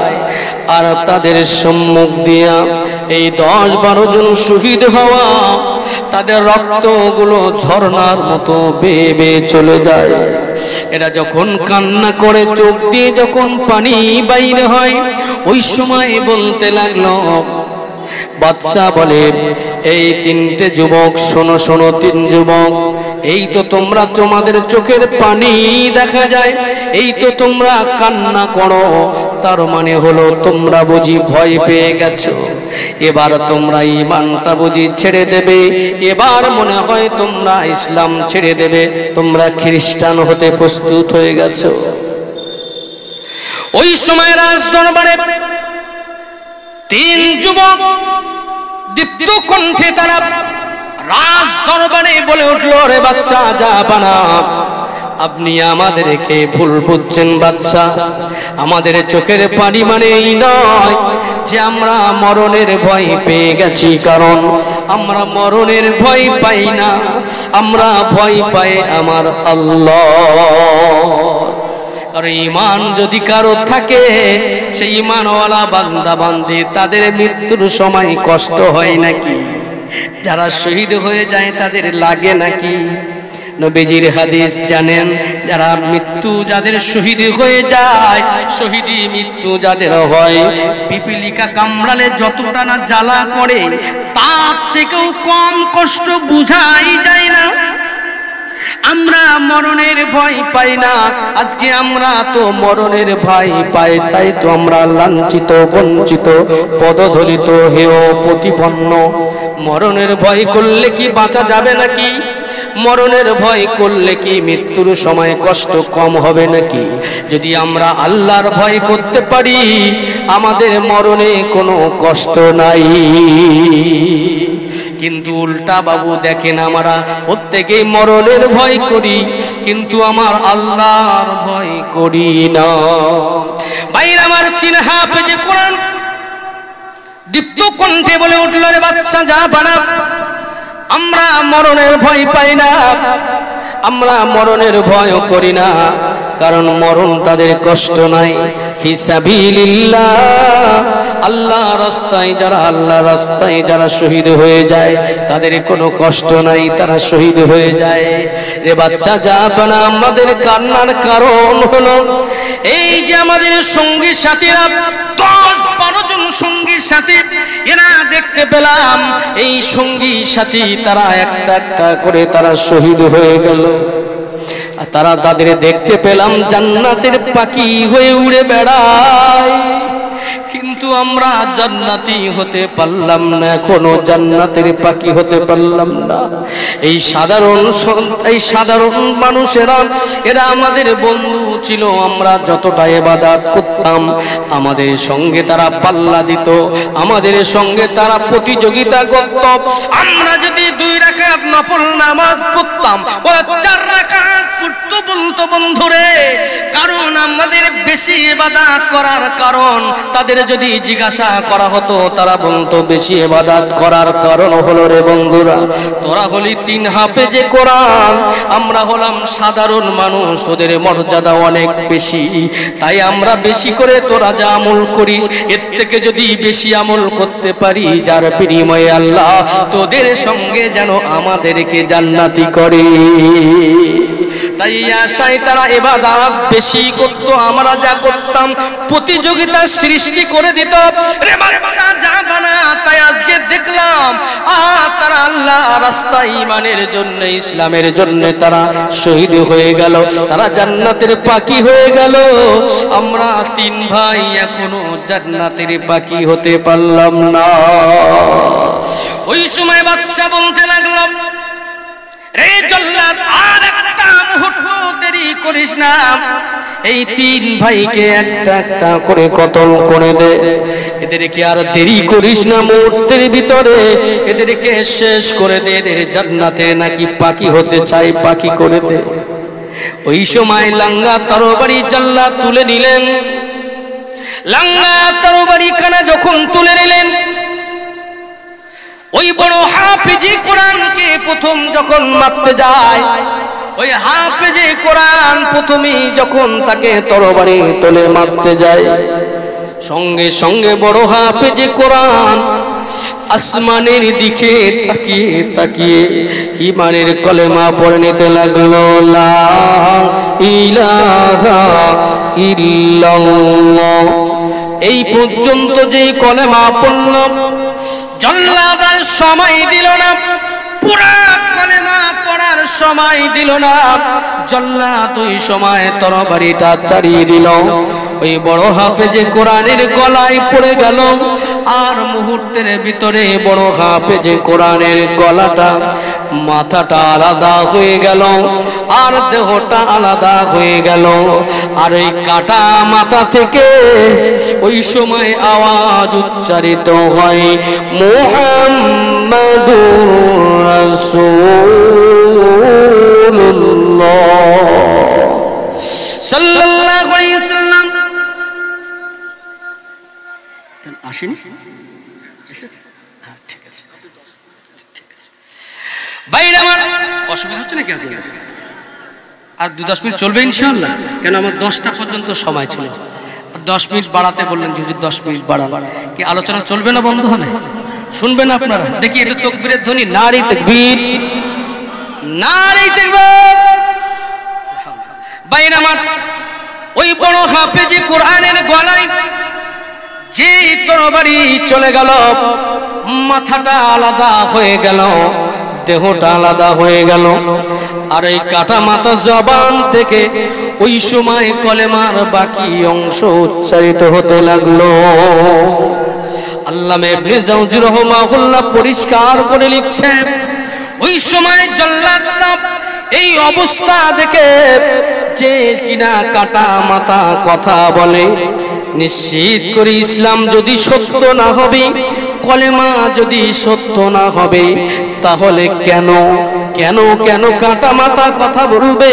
আর তাদের সম্মুখ দিয়া এই 10-12 জন শহীদ হওয়া তাদের রক্তগুলো ঝর্ণার মতো বেয়ে বেয়ে চলে যায়। এরা যখন কান্না করে, চোখ দিয়ে যখন পানি বাইরে হয়, ওই সময় বলতে লাগলো, বাদশা বলে, এই 3টে যুবক, শোনো শোনো, 3 যুবক, এই তো তোমরা, তোমাদের চোখের পানি দেখা যায়, এই তো তোমরা কান্না করো, তার মানে হলো তোমরা বুঝি ভয় পেয়ে গেছো। এবার তোমরা ঈমানটা বুঝি ছেড়ে দেবে, এবার মনে হয় তোমরা ইসলাম ছেড়ে দেবে, তোমরা খ্রিস্টান হতে প্রস্তুত হয়ে গেছো। ওই সময় রাজ দরবারে 3 যুবক দীপ্ত কণ্ঠে তারা রাজ দরবারে বলে উঠল, রে বাদশা জাহাপানা, আপনি আমাদেরকে ভুল বুঝছেন বাদশা। আমাদের চোখের পানি মানে এই নয় যে আমরা মরণের ভয় পেয়ে গেছি, কারণ আমরা মরণের ভয় পাই না, আমরা ভয় পাই আমার আল্লাহ। আর ঈমান যদি কারো থাকে, সেই ঈমানওয়ালা বান্দা বান্দি, তাদের মৃত্যুর সময় কষ্ট হয় নাকি? যারা শহীদ হয়ে যায় তাদের লাগে নাকি? নবীজির হাদিস জানেন, যারা মৃত্যু যাদের শহীদ হয়ে যায়, শহীদি মৃত্যু যাদের হয়, পিপিলিকা কামড়ালে যতটা না জ্বালা করে, তার থেকেও কম কষ্ট বুঝাই যায় না। আমরা মরণের ভয় পাই না, আজকে আমরা তো মরণের ভয় পাই, তাই তো আমরা লাঞ্ছিত, বঞ্চিত, পদদলিত, হেয়, প্রতিপন্ন। মরণের ভয় করলে কি বাঁচা যাবে নাকি? মরণের ভয় করলে কি মৃত্যুর সময় কষ্ট কম হবে নাকি? যদি আমরা আল্লাহর ভয় করতে পারি আমাদের মরণে কোনো কষ্ট নাই। কিন্তু উল্টা বাবু দেখেন, আমরা প্রত্যেকেই মরণের ভয় করি কিন্তু আমার আল্লাহর ভয় করি না। ভাইরা আমার, 3 হাফেজে কোরআন দীপ্ত কণ্ঠে বলে উঠল, রে বাচ্চা যা বানা, আমরা মরণের ভয় পাই না, আমরা মরণের ভয়ও করি না, কারণ মরণ তাদের কষ্ট নাই। ফিসাবিলিল্লাহ, আল্লাহ রাস্তায় যারা, আল্লাহ রাস্তায় যারা শহীদ হয়ে যায় তাদের কোনো কষ্ট নাই, তারা শহীদ হয়ে যায়। রে বাচ্চা যাবে না, আমাদের কান্নার কারণ হলো এই যে আমাদের সঙ্গী সাথীরা 10-12 জন সঙ্গী সাথী, এরা দেখতে পেলাম এই সঙ্গী সাথী তারা একটা একটা করে তারা শহীদ হয়ে গেল। তারা তাদের দেখতে পেলাম জান্নাতের পাখি হয়ে উড়ে বেড়ায়, কিন্তু আমরা জান্নাতি হতে পারলাম না, এখনো জান্নাতের পাখি হতে পারলাম না। এই সাধারণ মানুষেরা এরা আমাদের বন্ধু ছিল, আমরা যতটা ইবাদত করতাম আমাদের সঙ্গে তারা পাল্লা দিত, আমাদের সঙ্গে তারা প্রতিযোগিতা করত। আমরা যদি 2 রাকাত নফল নামাজ পড়তাম, ওরা 4 রাকাত পড়তো বলতো বন্ধুরে, কারণ আমাদের বেশি ইবাদত করার কারণ। তাদের যদি জিজ্ঞাসা করা হতো তারা বলতো বেশি ইবাদত করার কারণ হলো, রে বন্ধুরা তোরা হলি 3 হাফেজে কোরআন, আমরা হলাম সাধারণ মানুষ, তোদের মর্যাদা অনেক বেশি, তাই আমরা বেশি করে তোরা যা আমল করিস এর থেকে যদি বেশি আমল করতে পারি, যার বিনিময়ে আল্লাহ তোদের সঙ্গে যেন আমাদেরকে জান্নাতি করে। তাই আশায় তারা ইবাদত বেশি করত, আমরা যা করতাম প্রতিযোগিতার সৃষ্টি করে দিত। রে বাচ্চা যাবে না, তাই আজকে দেখলাম তারা আল্লাহ রাস্তায় ঈমানের জন্য, ইসলামের জন্য তারা শহীদ হয়ে গেল, তারা জান্নাতের পাখি হয়ে গেল। আমরা 3 ভাই এখনো জান্নাতের পাখি হতে পারলাম না। ওই সময় বাচ্চা বলতে লাগলো, রে জল্লাদ আর একটা মুহূর্ত দেরি করিস না, এই 3 ভাইকে একটা একটা করে কতল করে দে, এদেরকে আর দেরি করিস না, মুহূর্তের ভিতরে এদেরকে শেষ করে দে, এদের জান্নাতে নাকি পাখি হতে চাই, পাখি করে দে। ওই সময় লাঙ্গা তরবারি জল্লাদ তুলে নিলেন, লাঙ্গা তরবারি খানা যখন তুলে নিলেন, ওই বড় হাফেজে কোরআনকে প্রথম যখন মারতে যায়, ওই হাফেজে কোরআন প্রথমেই যখন তাকে তরবারি তুলে মারতে যায়, সঙ্গে সঙ্গে বড় হাফেজে কোরআন আসমানের দিকে তাকিয়ে তাকিয়ে ঈমানের কলেমা পড়ে নিতে লাগলো, লা ইলাহা ইল্লাল্লাহ। এই পর্যন্ত যেই কলেমা পড়ল, জল্লাদ আর সময় দিল না, পুরা কলেমা পড়ার সময় দিল না, জল্লাদ ওই সময় তরবারিটা চালিয়ে দিল, ওই বড় হাফেজে কোরআনের গলায় পড়ে গেল। আর মুহূর্তের ভিতরে বড় হাফেজে কোরআনের গলাটা, মাথাটা আলাদা হয়ে গেল আর দেহটা আলাদা হয়ে গেল। আর ওই কাটা মাথা থেকে ওই সময় আওয়াজ উচ্চারিত হয়, মুহাম্মাদুর রাসূলুল্লাহ সাল্লাল্লাহু আলাইহি ওয়াসাল্লাম। আসেনি? ঠিক আছে, বাইরে আমার অসুবিধা হচ্ছে নাকি? আর 2-10 মিনিট চলবে ইনশাআল্লাহ, কেন আমার 10টা পর্যন্ত সময় ছিল, 10 মিনিট বাড়াতে বললেন, যদি 10 মিনিট বাড়ান কি আলোচনা চলবে না, বন্ধ হবে? শুনবেন আপনারা? দেখি এটা তাকবীরের ধ্বনি, নারী তাকবীর, নারী তাকবীর। বাইরে আমার ওই বড় হাফেজে কোরআনের গলায় যে তরবারি চলে গেল, মাথাটা আলাদা হয়ে গেল, দেহটা আলাদা হয়ে গেল, আর এই কাটা মাথা জবান থেকে ওই সময় কলেমার বাকি অংশ উচ্চারিত হতে লাগলো। আল্লামা ইবনে জাওজি রাহিমাহুল্লাহ পরিষ্কার করে লিখছেন, ওই সময় জল্লাদটা এই অবস্থা দেখে যে কিনা কাটা মাথা কথা বলে, নিশ্চিত করে ইসলাম যদি সত্য না হবে, কলেমা যদি সত্য না হবে, তাহলে কেন কেন কেন কাটা মাথা কথা বলবে?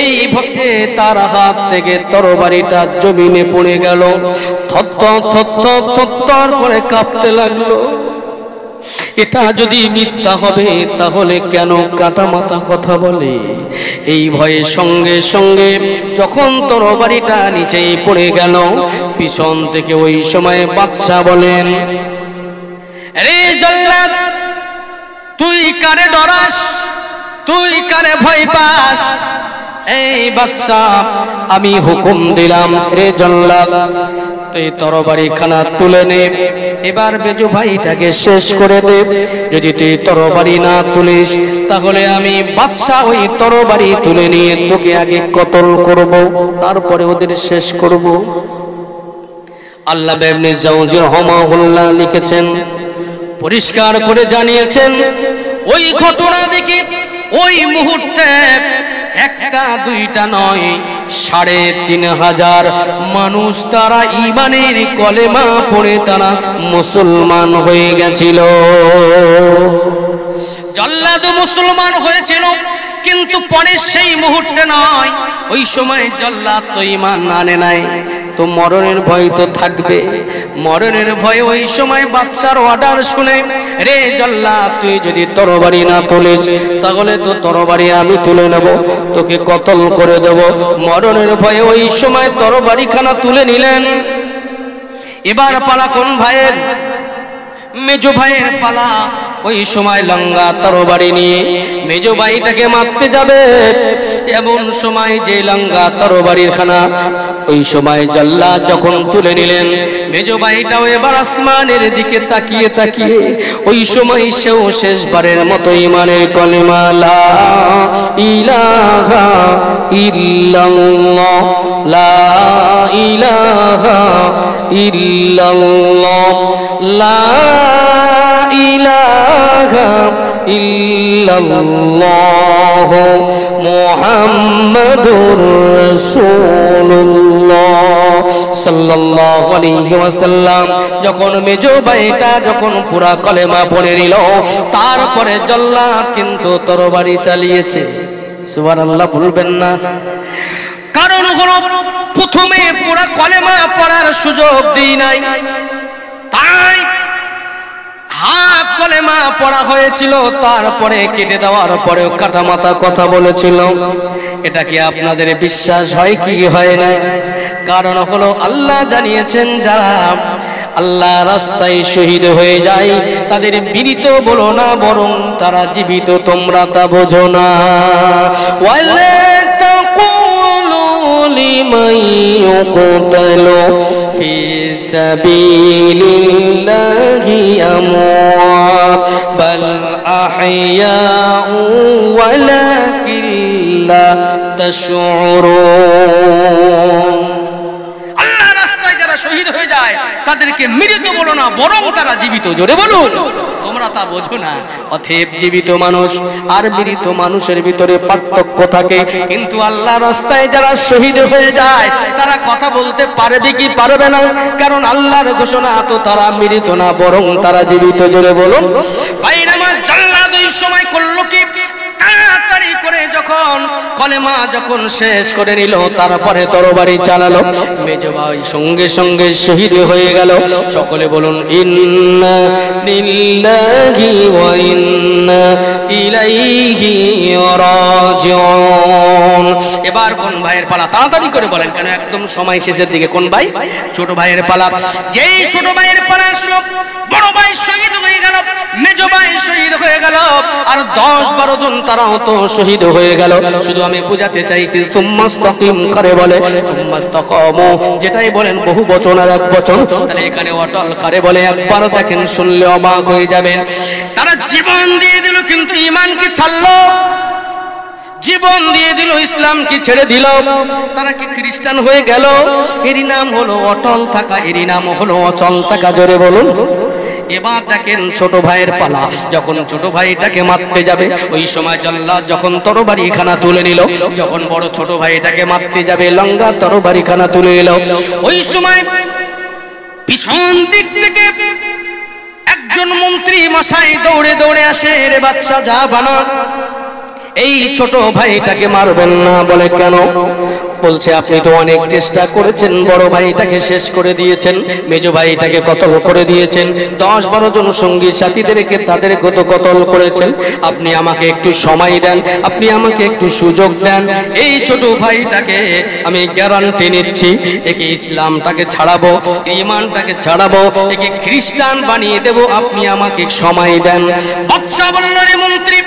এই ভয়ে তার হাত থেকে তরবারিটা জমিনে পড়ে গেল, থরথর থরথর থরথর করে কাঁপতে লাগলো। এটা যদি মিথ্যা হবে তাহলে কেন কাটা মাথা কথা বলে? এই ভয়ে সঙ্গে সঙ্গে যখন তরবারিটা নিচেই পড়ে গেল, পিছন থেকে ওই সময় বাদশা বলেন, রে জল্লাদ, তুই কারে ডরাস? তুই কারে ভয় পাস? এই বাদশা, আমি হুকুম দিলাম, রে জল্লাদ তুই তরবারি খানা তুলে নে, এবার মেজো ভাইটাকে শেষ করে দে। যদি তুই তরবারি না তুলিস তাহলে আমি বাদশা ওই তরবারি তুলে নিয়ে তোকে আগে কতল করব, তারপরে ওদের শেষ করব। আল্লামা ইবনে জাওজি রাহিমাহুল্লাহ লিখেছেন, পরিষ্কার করে জানিয়েছেন, ওই ঘটনা দেখে ওই মুহূর্তে একটা দুইটা নয়, ৩৫০০ মানুষ তারা ঈমানের কলেমা পড়ে তারা মুসলমান হয়ে গেছিল। জল্লাদ মুসলমান হয়েছিল, কিন্তু পরে সেই মুহূর্তে নয়, ওই সময় জল্লাদ তো ঈমান আনে নাই, তো মরণের ভয় তো থাকবে। মরণের ভয়ে ওই সময় বাদশার অর্ডার শুনে, রে জল্লাদ তুই যদি তরবারি না তুলিস তাহলে তো তরবারি আমি তুলে নেব, তোকে কতল করে দেব। মরণের ভয়ে ওই সময় তরবারি খানা তুলে নিলেন। এবার পালা কোন ভাইয়ের? মেজো ভাইয়ের পালা। ওই সময় লঙ্গা তরবারি নিয়ে মেজো ভাইটাকে মারতে যাবে, এমন সময় যে লঙ্গা তরবারির খানা ওই সময় জল্লাদ যখন তুলে নিলেন, মেজো ভাইটাও এবার আসমানের দিকে তাকিয়ে তাকিয়ে ওই সময় সেও শেষবারের মতো ঈমানের কলেমা লা ইলাহা ইল্লাল্লাহ, লা ইলাহা ইল্লাল্লাহ, লা ইলাহা ইল্লাল্লাহ মুহাম্মাদুর রাসূলুল্লাহ সাল্লাল্লাহু আলাইহি ওয়াসাল্লাম যখন মেজো ভাইটা যখন পুরা কলেমা পড়ে নিল, তারপরে জল্লাদ কিন্তু তরবারি চালিয়েছে। সুবহানাল্লাহ বলবেন না? কারণ হলো প্রথমে পুরা কলেমা পড়ার সুযোগ দিই নাই, তাই হাফ কলেমা পড়া হয়েছিল, তারপরে কেটে দেওয়ার পরেও কাটা মাথা কথা বলেছিল। এটা কি আপনাদের বিশ্বাস হয় কি হয় না? কারণ হলো আল্লাহ জানিয়েছেন, যারা আল্লাহ রাস্তায় শহীদ হয়ে যায় তাদের মৃত বলো না, বরং তারা জীবিত, তোমরা তা বোঝো না। ওয়ালা তাকুলু লিমান ইউকতালু ফি সাবিলিল্লাহি আমওয়াত বাল আহইয়াউ ওয়ালাকিন লা তাশউরুন। আল্লাহর রাস্তায় যারা শহীদ হয়ে যায় তাদেরকে মৃত বলো না, বরং তারা জীবিত। জোরে বলুন, তোমরা তা বোঝো না। অতএব জীবিত মানুষ আর মৃত মানুষের ভিতরে পার্থক্য থাকে, কিন্তু আল্লাহর রাস্তায় যারা শহীদ হয়ে যায় তারা কথা বলতে পারবে কি পারবে না? কারণ আল্লাহর ঘোষণা তো তারা মৃত না, বরং তারা জীবিত। জোরে বলুন। ভাইরা আমার, জল্লাদ ওই সময় করলো কি, তাড়াতাড়ি করে যখন কলেমা যখন শেষ করে নিল, তারপরে তরবারি চালালো। মেজো ভাই সঙ্গে সঙ্গে শহীদ হয়ে গেল। সকলে বলুন ইন্না লিল্লাহি ওয়া ইন্না ইলাইহি রাজিউন। এবার কোন ভাইয়ের পালা? তাড়াতাড়ি করে বলেন, কেন একদম সময় শেষের দিকে। কোন ভাই? ছোট ভাইয়ের পালা। যেই ছোট ভাইয়ের পালা আসলো, বড় ভাই শহীদ হয়ে গেল, মেজো ভাই শহীদ হয়ে গেল, আর 10-12 জন তারাও তো শহীদ হয়ে গেল। শুধু আমি বুঝাতে চাইছি, সুম্মাস্তাকিম করে বলে, সুম্মাস্তাকামু যেটাই বলেন বহু বচন আর এক বচন, তাহলে এখানে অটল করে বলে একবার দেখেন, শুনলে অবাক হয়ে যাবেন। তারা জীবন দিয়ে দিল, কিন্তু ঈমানকে ছাড়লো। জীবন দিয়ে দিল, ইসলাম কি ছেড়ে দিল। তারা কি খ্রিস্টান হয়ে গেল? এরই নাম হলো অটল থাকা, এরই নাম হলো অচল থাকা। জোরে বলুন। এবার দেখেন ছোট ভাইয়ের পালা, যখন ছোট ভাইটাকে মারতে যাবে ওই সময় জল্লাদ যখন তরবারিখানা তুলে নিল, যখন বড় ছোট ভাইটাকে মারতে যাবে লঙ্গা তরবারিখানা তুলে এলো, ওই সময় পিছন দিক থেকে একজন মন্ত্রী মশাই দৌড়ে দৌড়ে আসে, রে বাদশা যা বানা এই ছোট ভাইটাকে মারবেন না। বলে কেন? বলছে আপনি তো অনেক চেষ্টা করেছেন, বড় ভাইটাকে শেষ করে দিয়েছেন, মেজ ভাইটাকে কতল করে দিয়েছেন, 10-12 জন সঙ্গী সাথীদেরকে তাদের কত কতল করেছেন, আপনি আমাকে একটু সময় দেন, আপনি আমাকে একটু সুযোগ দেন, এই ছোট ভাইটাকে আমি গ্যারান্টি নিচ্ছি একে ইসলামটাকে ছাড়াবো, ঈমানটাকে ছাড়াবো, একে খ্রিস্টান বানিয়ে দেব, আপনি আমাকে সময় দেন। বাদশা বলল, রে মন্ত্রী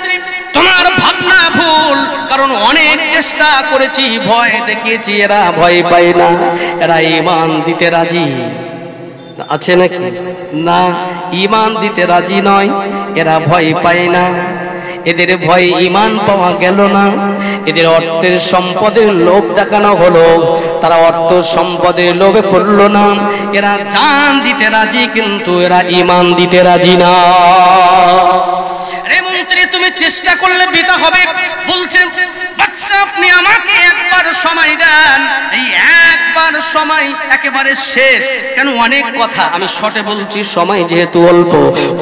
তোমার ভাবনা ভুল, কারণ অনেক চেষ্টা করেছি, ভয় দেখিয়েছি, এরা ভয় পায় না, এরা ঈমান দিতে রাজি আছে নাকি? না, ঈমান দিতে রাজি নয়, এরা ভয় পায় না, এদের ভয়ে ঈমান পাওয়া গেল না, এদের অর্থের সম্পদের লোভ দেখানো হলো, তারা অর্থ সম্পদের লোভে পড়ল না, এরা জান দিতে রাজি কিন্তু এরা ঈমান দিতে রাজি না। রে মন্ত্রী তুমি চেষ্টা করলে বৃথা হবে। বলছেন বাদশা আপনি আমাকে একবার সময় দেন, এই একবার সময় একেবারে শেষ, কেন অনেক কথা আমি শর্টে বলছি, সময় যেহেতু অল্প,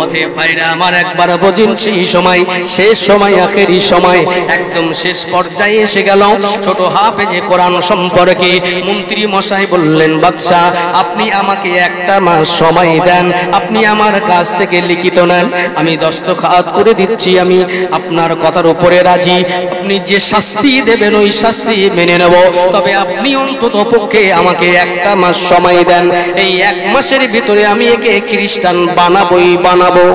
অতএব ভাইরা আমার একবার বোঝেন, সেই সময় শেষ সময়, আখেরি সময়, একদম শেষ পর্যায়ে এসে গেল। ছোট হাফেজে কোরআন সম্পর্কে মন্ত্রী মশাই বললেন, বাদশা আপনি আমাকে একটা মাস সময় দেন, আপনি আমার কাছ থেকে লিখিত নেন, আমি দস্তখত করে দিচ্ছি, আমি আপনার কথার উপরে রাজি, আপনি যে শাস্তি দেবেন ওই শাস্তি মেনে নেব, তবে আপনি অন্তত পক্ষে আমাকে একটা মাস সময় দেন, এই 1 মাসের ভিতরে আমি একে খ্রিস্টান বানাবোই বানাবো।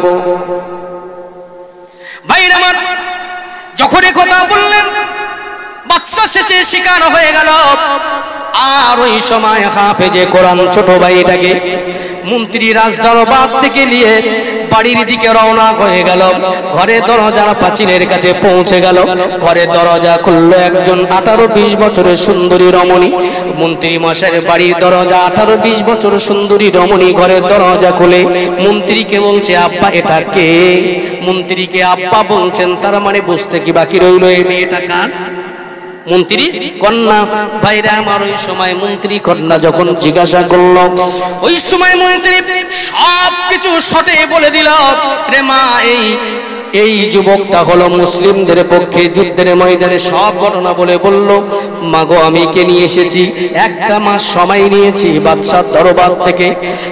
ভাইরা আমার যখন এই কথা বললেন বাদশা শেষে শিকার হয়ে গেল। আর ওই সময় হাফেজে কোরআন ছোট ভাইটাকে মন্ত্রী রাজদরবার থেকে নিয়ে বাড়ির দিকে রওনা হয়ে গেল। ঘরে দরজার পাঁচিলের কাছে পৌঁছে গেল, ঘরে দরজা খুললো একজন 18-20 বছরের সুন্দরী রমণী। মন্ত্রী মশাইয়ের বাড়ির দরজা, 18-20 বছর সুন্দরী রমণী ঘরের দরজা খুলে মন্ত্রীকে বলছে, আব্বা এটা কে? মন্ত্রীকে আব্বা বলছেন, তার মানে বুঝতে কি বাকি রইল, এই মেয়েটা কার? মন্ত্রী কন্যা। ভাইরা আমার ওই সময় মন্ত্রী কন্যা যখন জিজ্ঞাসা করলো, ওই সময় মন্ত্রী সব কিছু শর্টে বলে দিল, রে মা এই যুবকটা হলো মুসলিমদের পক্ষে যুদ্ধের ময়দানে সব ঘটনা বলে বলল, মাগো আমি কে নিয়ে এসেছি, 1 মাস সময় নিয়েছি বাদশার দরবার থেকে,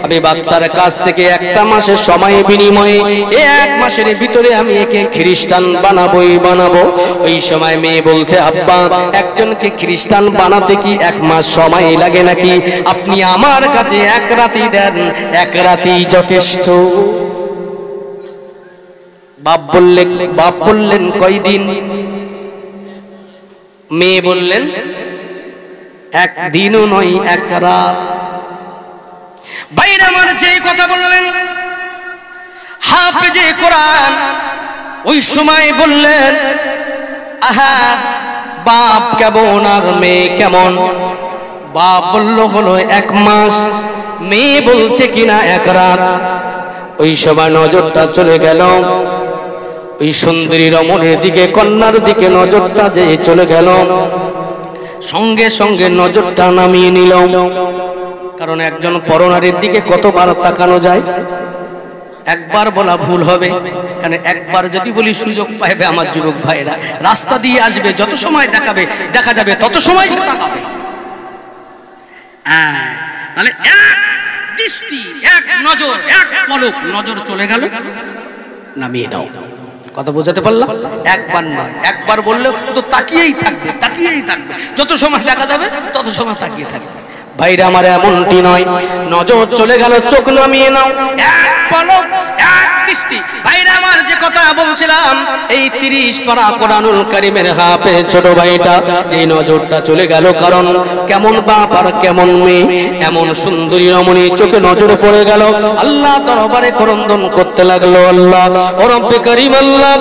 আমি বাদশার কাছ থেকে 1 মাসের সময় বিনিময়ে এই 1 মাসের ভিতরে আমি একে খ্রিস্টান বানাবোই বানাবো। ওই সময় মেয়ে বলছে, আব্বা একজনকে খ্রিস্টান বানাতে কি 1 মাস সময় লাগে নাকি? আপনি আমার কাছে 1 রাতি দেন, 1 রাতি যথেষ্ট। বাপ বললেন কয়দিন? মেয়ে বললেন 1 দিনও নয়, 1 রাত। বাইরে আমার যে কথা বললেন হাফেজে কোরআন ওই সময় বললেন, আহা বাপ কেমন আর মেয়ে কেমন? বাপ বলল হলো 1 মাস, মেয়ে বলছে কিনা 1 রাত। ওই সময় নজরটা চলে গেল ওই সুন্দরী রমণীর দিকে, কন্যার দিকে নজরটা যে চলে গেল, সঙ্গে সঙ্গে নজরটা নামিয়ে নিল। কারণ একজন পরনারীর দিকে কতবার তাকানো যায়? একবার বলা ভুল হবে, কারণ একবার যদি বলি সুযোগ পাইবে আমার যুবক ভাইরা, রাস্তা দিয়ে আসবে, যত সময় দেখা যাবে তত সময় সে তাকাবে। তাহলে 1 দৃষ্টি, 1 নজর, 1 পলক, নজর চলে গেল, নামিয়ে নাও। কথা বোঝাতে পারলাম? একবার নয়, একবার বললে তো তাকিয়েই থাকবে, তাকিয়েই থাকবে, যত সময় দেখা যাবে তত সময় তাকিয়ে থাকবে। ভাইরা আমার এমনটি নয়, নজর চলে গেল, চোখ নামিয়ে নাও, 1 পলক, 1 দৃষ্টি। ভাইরা আমার যে কথা বলছিলাম, এই 30 পারা কোরআনুল কারীমের হাফেজ ছোট ভাইটা যে নজরটা চলে গেল, কারণ কেমন বাপ আর কেমন মেয়ে, এমন সুন্দরী রমণী চোখে নজরে পড়ে গেল। আল্লাহ দরবারে করন্দন করতে লাগলো, আল্লাহ ও রব্বে কারীম, আল্লাহ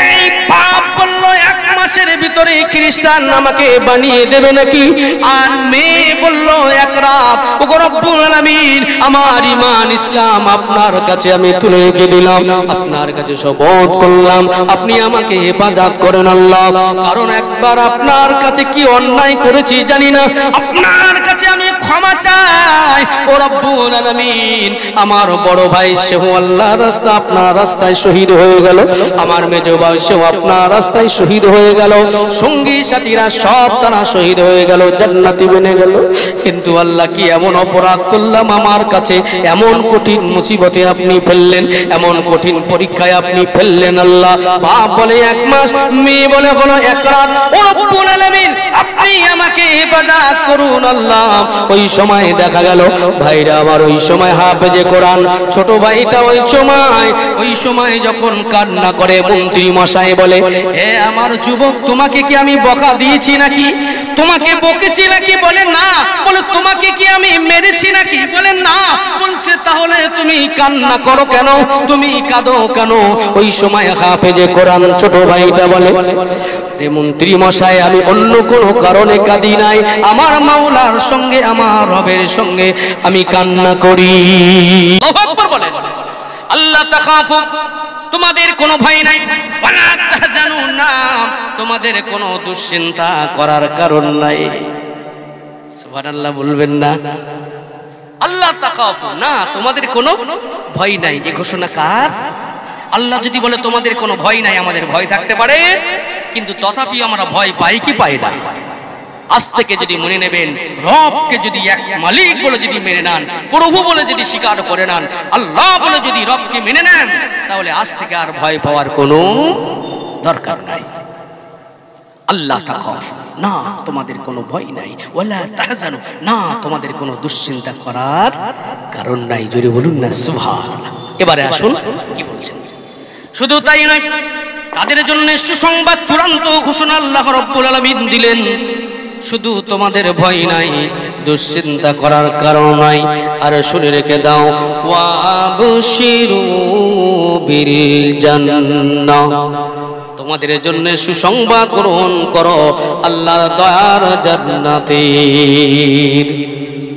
এই বাপ বলল 1 মাসের ভিতরে খ্রিস্টান আমাকে বানিয়ে দেবে নাকি? আর মেয়ে বলল এক রাত, ওগো রব্বুল আলামিন আমার ঈমান ইসলাম আপনার কাছে আমি তুলে রেখে দিলাম, আপনার কাছে শপথ করলাম আপনি আমাকে হেফাজত করেন আল্লাহ, কারণ একবার আপনার কাছে কি অন্যায় করেছি জানি না, আপনার কাছে আমি ক্ষমা চাই ও রব্বুল আলামিন। আমার বড় ভাই সেও আল্লাহর রাস্তা আপনার রাস্তায় শহীদ হয়ে গেল, আমার মেজ ভাই সেও আপনার রাস্তায় শহীদ হয়ে গেল, সঙ্গী সাথীরা সব তারা শহীদ হয়ে গেল, জান্নাতি বনে গেল। কিন্তু আল্লাহ কি এমন অপরাধ করলাম আমার কাছে এমন কঠিন মুসিবতে আপনি ফেললেন, এমন কঠিন পরীক্ষায় আপনি ফেললেন আল্লাহ। বাপ বলে 1 মাস, মেয়ে বলে হলো 1 রাত, ও রব্বুল আলামিন আপনি আমাকে হেফাজত করুন আল্লাহ। ওই সময় দেখা গেল ভাইরা আমার, ওই সময় হাফেজে কোরআন ছোট ভাইটা ওই সময় যখন কান্না করে মন্ত্রী মশাই বলে, হে আমার যুবক তোমাকে কি আমি বকা দিয়েছি নাকি, তোমাকে বকেছি নাকি? বলে না। বলে তোমাকে কি আমি মেরেছি নাকি? বলে না। বলছে তাহলে তুমি কান্না করো কেন, তুমি কাঁদো কেন? ওই সময় হাফেজে কোরআন ছোট ভাইটা বলে, রে মন্ত্রী মশাই আমি অন্য কোনো কারণে কাঁদি নাই, আমার মাওলার সঙ্গে আমার রবের সঙ্গে আমি কান্না করি। আল্লাহু আকবার বলেন। আল্লাহ তাখাফু তোমাদের কোনো ভয় নাই, ওয়ালা তাহজানু না তোমাদের কোনো দুশ্চিন্তা করার কারণ নাই। সুবহানাল্লাহ বলবেন না? আল্লাহ তাখাফু না তোমাদের কোনো ভয় নাই, এই ঘোষণা কার? আল্লাহ যদি বলে তোমাদের কোনো ভয় নাই, আমাদের ভয় থাকতে পারে, কিন্তু তথাপি আমরা ভয় পাই কি পাই না? আজ থেকে যদি মনে নেবেন, রবকে যদি এক মালিক বলে যদি মেনে নেন, প্রভু বলে যদি স্বীকার করে নেন, আল্লাহ বলে যদি রবকে মেনে নেন, তাহলে আজ থেকে আর ভয় পাওয়ার কোনো দরকার নাই। আল্লাহ তাখাফু না তোমাদের কোনো ভয় নাই, ওয়ালা তাহজানু না তোমাদের কোনো দুশ্চিন্তা করার কারণ নাই। জোরে বলুন না সুবহানাল্লাহ। এবারে আসুন কি বলছেন। শুধু তাই নয়, তাদের জন্য সুসংবাদ, চূড়ান্ত ঘোষণা আল্লাহ রাব্বুল আলামিন দিলেন। শুধু তোমাদের ভয় নাই, দুশ্চিন্তা করার কারণ নাই। আর শুনে রেখে দাও, ওয়া আবশিরু বিল জান্নাহ তোমাদের জন্য সুসংবাদ গ্রহণ করো আল্লাহর দয়ার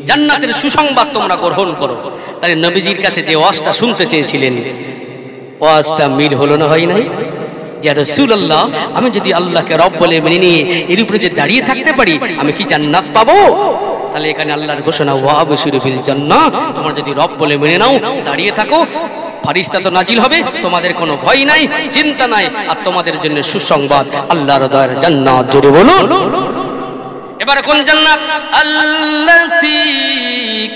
জান্নাতের সুসংবাদ তোমরা গ্রহণ করো। তাই নবীজির কাছে যে ওয়াজটা শুনতে চেয়েছিলেন, ওয়াজটা মিল হলো না, হয় নাই? ইয়া রাসূলুল্লাহ আমি যদি আল্লাহকে রব বলে মেনে নিয়ে এর উপরে যে দাঁড়িয়ে থাকতে পারি, আমি কি জান্নাত পাবো? তাহলে এখানে আল্লাহর ঘোষণা, ওয়া আবশিরু বিল জান্নাহ তোমরা যদি রব বলে মেনে নাও, দাঁড়িয়ে থাকো, ফারিস্তা তো নাজিল হবে, তোমাদের কোনো ভয় নাই, চিন্তা নাই, আর তোমাদের জন্য সুসংবাদ আল্লাহর দয়ার জান্নাত। জোরে বলুন। এবারে কোন জান্নাত? আল্লাতী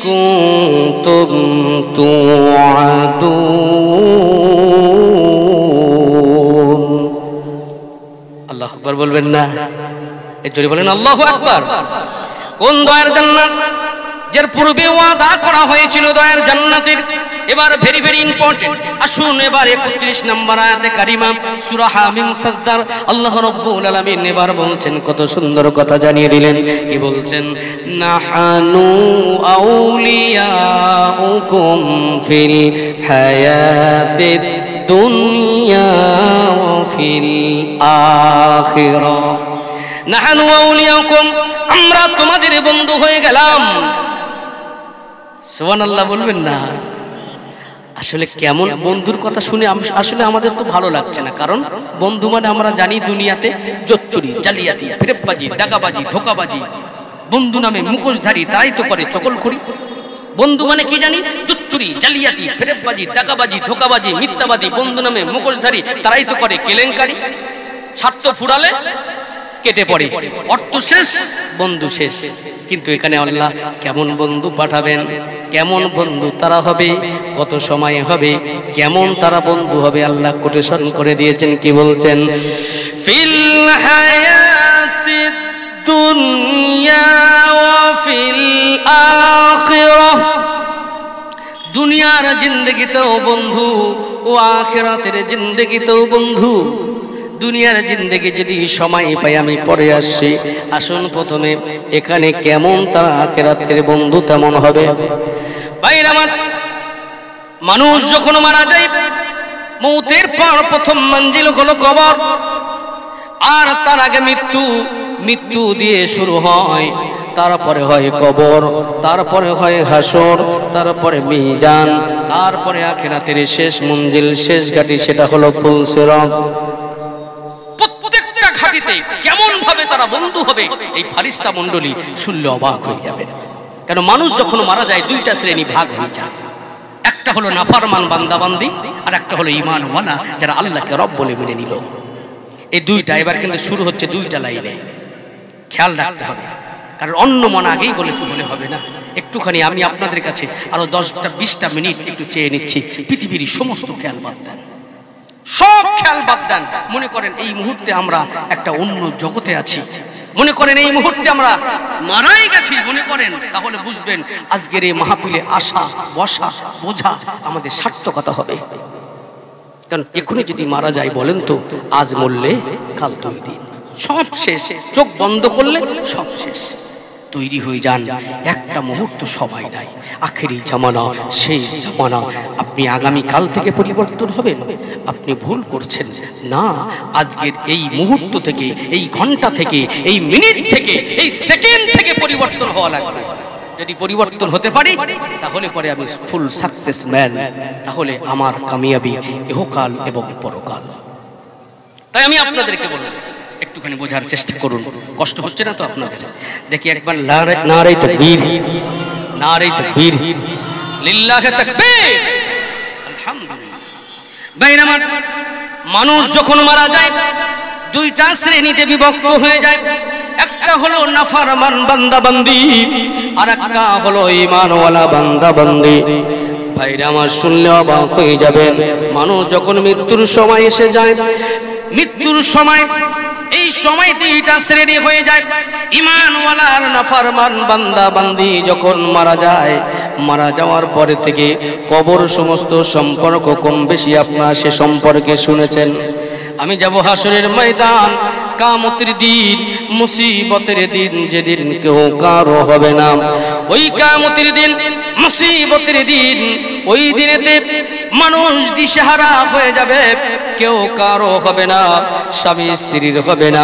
কুনতুম তুআদুন। আল্লাহু আকবার বলবেন না? এই জোরে বলেন আল্লাহু আকবার। কোন দয়ার জান্নাত? যার পূর্বে ওয়াদা করা হয়েছিল দয়ার জান্নাতের। এবার ভেরি ভেরি ইম্পর্টেন্ট, আসুন এবার 31 নম্বর আয়াতে কারিমা সূরা হামিম সাজদার আল্লাহ রাব্বুল আলামিন এবার বলছেন, কত সুন্দর কথা জানিয়ে দিলেন। কি বলছেন? নাহানু আউলিয়াউকুম ফিল হায়াতিদ দুনিয়া ওয়া ফিল আখিরাহ। নাহানু আউলিয়াউকুম আমরা তোমাদের বন্ধু হয়ে গেলাম। সুবহানাল্লাহ বলবেন না? আসলে কেমন বন্ধুর কথা শুনে আসলে আমাদের তো ভালো লাগছে না, কারণ বন্ধু মানে আমরা জানি দুনিয়াতে জোচ্চুরি, জালিয়াতি, ফেরেববাজি, দাগাবাজি, ধোকাবাজি, বন্ধু নামে মুখোশধারী তাই তো করে চকলখড়ি। বন্ধু মানে কি জানি? জোচ্চুরি, জালিয়াতি, ফেরেববাজি, দাগাবাজি, ধোকাবাজি, মিথ্যাবাদী, বন্ধু নামে মুখোশধারী তারাই তো করে কেলেঙ্কারি। স্বার্থ ফুরালে কেটে পড়ে, অর্থ শেষ, বন্ধু শেষ। কিন্তু এখানে আল্লাহ কেমন বন্ধু পাঠাবেন, কেমন বন্ধু তারা হবে, কত সময় হবে, কেমন তারা বন্ধু হবে, আল্লাহ কোটেশন করে দিয়েছেন। কি বলছেন? ফিল হায়াতিদ দুনিয়া ওয়া ফিল আখিরাহ দুনিয়ার জিন্দেগিতেও বন্ধু ও আখিরাতের জিন্দেগিতেও বন্ধু। দুনিয়ার জিন্দেগি যদি সময় পাই আমি পরে আসছি, আসুন প্রথমে এখানে কেমন তারা আখিরাতের বন্ধু তেমন হবে। ভাইরা আমার, মানুষ যখন মারা যায়, মৌতের পর প্রথম মঞ্জিল হলো কবর। আর তার আগে মৃত্যু, মৃত্যু দিয়ে শুরু হয়, তারপরে হয় কবর, তারপরে হয় হাসর, তারপরে মিজান, তারপরে আখিরাতের শেষ মঞ্জিল, শেষ ঘাটি, সেটা হলো পুলসিরাত। প্রত্যেকটা ঘাটিতে কেমন ভাবে তারা বন্ধু হবে এই ফারিস্তা মণ্ডলী শুনলে অবাক হয়ে যাবে। কেন মানুষ যখন মারা যায় দুইটা শ্রেণী ভাগ হয়ে যায়, একটা হলো নাফরমান বান্দাবান্দি, আর একটা হলো ঈমানওয়ালা যারা আল্লাহকে রব বলে মেনে নিল। এই দুইটা এবার কিন্তু শুরু হচ্ছে দুইটা লাইনে, খেয়াল রাখতে হবে। কারণ অন্য মন আগেই বলেছি বলে হবে না, একটুখানি আমি আপনাদের কাছে আরো 10-20টা মিনিট একটু চেয়ে নিচ্ছি। পৃথিবীর সমস্ত খেয়াল বাদ দেন, সব খেয়াল বাদ দেন। মনে করেন এই মুহূর্তে আমরা একটা অন্য জগতে আছি, মনে করেন এই মুহূর্তে আমরা মারাই গেছি মনে করেন, তাহলে বুঝবেন আজকের এই মাহফিলে আসা বসা বোঝা আমাদের সার্থকতা হবে। কারণ এখনই যদি মারা যায় বলেন তো, আজ মরলে কাল 2 দিন, সব শেষ। চোখ বন্ধ করলে সব শেষ। তৈরি হয়ে যান, একটা মুহূর্ত সবাই নাই। আখেরি জামানা, শেষ জামানা। আপনি আগামী কাল থেকে পরিবর্তন হবেন, আপনি ভুল করছেন না। আজকের এই মুহূর্ত থেকে, এই ঘন্টা থেকে, এই মিনিট থেকে, এই সেকেন্ড থেকে পরিবর্তন হওয়া লাগবে। যদি পরিবর্তন হতে পারি তাহলে পরে আমি ফুল সাকসেস ম্যান, তাহলে আমার কামিয়াবি ইহকাল এবং পরকাল। তাই আমি আপনাদেরকে বলবো একটুখানি বোঝার চেষ্টা করুন। কষ্ট হচ্ছে না তো আপনাদের? দেখি একবার নারে তাকবীর, নারে তাকবীর, লিল্লাহি তাকবীর, আলহামদুলিল্লাহ। বাইরে মানুষ যখন মারা যায় দুইটা শ্রেণীতে বিভক্ত হয়ে যায়। একটা হলো নাফরমান বান্দাবান্দি, আর একটা হলো ঈমানওয়ালা বান্দাবান্দি। ভাইরা আমার শুনলে অবাক হয়ে যাবেন। মানুষ যখন মৃত্যুর সময় এসে যায়, মৃত্যুর সময় এই সময় দুইটা শ্রেণী হয়ে যায়। ঈমানওয়ালা আর নাফরমান বান্দাবান্দি যখন মারা যায়, মারা যাওয়ার পরে থেকে কবর সমস্ত সম্পর্ক কম বেশি আপনারা সে সম্পর্কে শুনেছেন। আমি যাব হাসরের ময়দান, কিয়ামতের দিন, মুসিবতের দিন, যেদিন কেউ কারো হবে না। ওই কিয়ামতের দিন, মুসিবতের দিন, ওই দিনেতে মানুষ দিশেহারা হয়ে যাবে, কেউ কারো হবে না। স্বামী স্ত্রীর হবে না,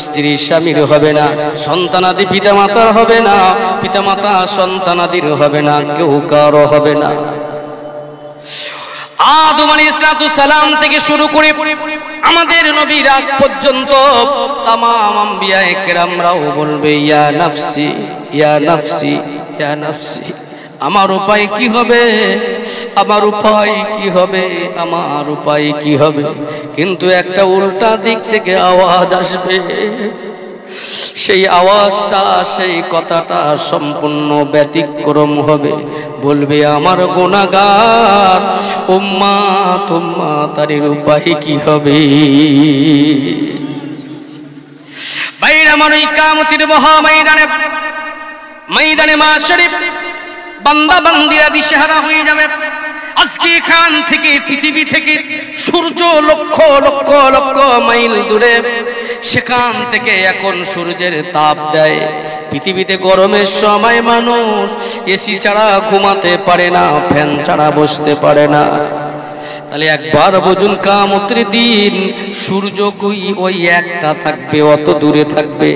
স্ত্রী স্বামীর হবে না, সন্তানাদি পিতামাতার হবে না, পিতামাতা সন্তানাদির হবে না, কেউ কারো হবে না। আদম আলাইহিস সালাম থেকে শুরু করে আমাদের নবীর আগ পর্যন্ত तमाम আম্বিয়ায়ে কেরামরাও বলবে ইয়া নাফসি, ইয়া নাফসি, ইয়া নাফসি। আমার উপায় কি হবে, আমার উপায় কি হবে, আমার উপায় কি হবে। কিন্তু একটা উল্টা দিক থেকে আওয়াজ আসবে, সেই আওয়াজটা, সেই কথাটা সম্পূর্ণ ব্যতিক্রম হবে। বলবে আমার গুনাহগার উম্মত, উম্মতের উপায় কি হবে। বাইরে আমার ওই কিয়ামতের মহা ময়দানে, ময়দানে মাশরিফ বান্দা বান্দিরা দিশেহারা হয়ে যাবে। আজকে এখান থেকে, পৃথিবী থেকে সূর্য লক্ষ লক্ষ লক্ষ মাইল দূরে, সেখান থেকে এখন সূর্যের তাপ যায়। পৃথিবীতে গরমের সময় মানুষ এসি ছাড়া ঘুমাতে পারে না, ফ্যান ছাড়া বসতে পারে না। তাহলে একবার বুঝুন, কিয়ামতের দিন সূর্য কই ওই একটা থাকবে, অত দূরে থাকবে,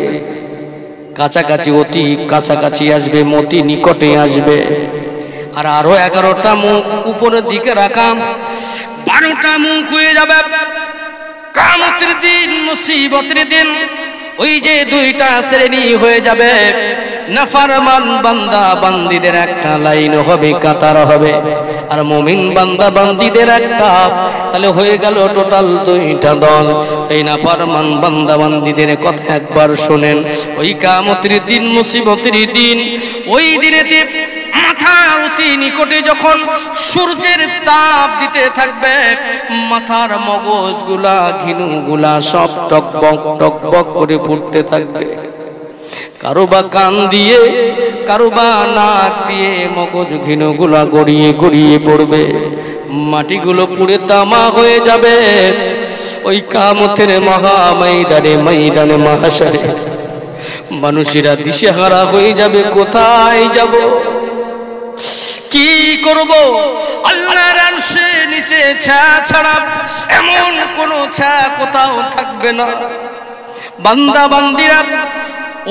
কাছাকাছি, অতি কাছাকাছি আসবে, মতি নিকটে আসবে। আর আরো 11টা মুখ উপরের দিকে রাখা, 12টা মুখ হয়ে যাবে। কিয়ামতের দিন, মুসিবতের দিন, ওই যে দুইটা শ্রেণী হয়ে যাবে। নাফরমান বান্দা বান্দীদের একটা লাইন হবে, কাতার হবে, আর মুমিন বান্দা বান্দীদের একটা। তাহলে হয়ে গেল টোটাল 2টা দল। এই নাফরমান বান্দা বান্দীদের কথা একবার শুনেন। ওই কিয়ামতের দিন, মুসিবতের দিন, ওই দিনেতে মাথা অতি নিকটে যখন সূর্যের তাপ দিতে থাকবে, মাথার মগজগুলা, ঘিনুগুলা সব টকবক টকবক করে ফুটতে থাকবে। কারোবা কান দিয়ে, কারোবা নাক দিয়ে মগজ ঘিনুগুলা গড়িয়ে গড়িয়ে পড়বে, মাটিগুলো পুড়ে তামা হয়ে যাবে। ওই কিয়ামতের মহা ময়দানে, ময়দানে মাহশরে মানুষেরা দিশেহারা হয়ে যাবে, কোথায় যাব, কি করব। আল্লাহর আরশের নিচে ছায়া ছাড়া এমন কোন ছায়া কোথাও থাকবে না। বান্দা বান্দিরা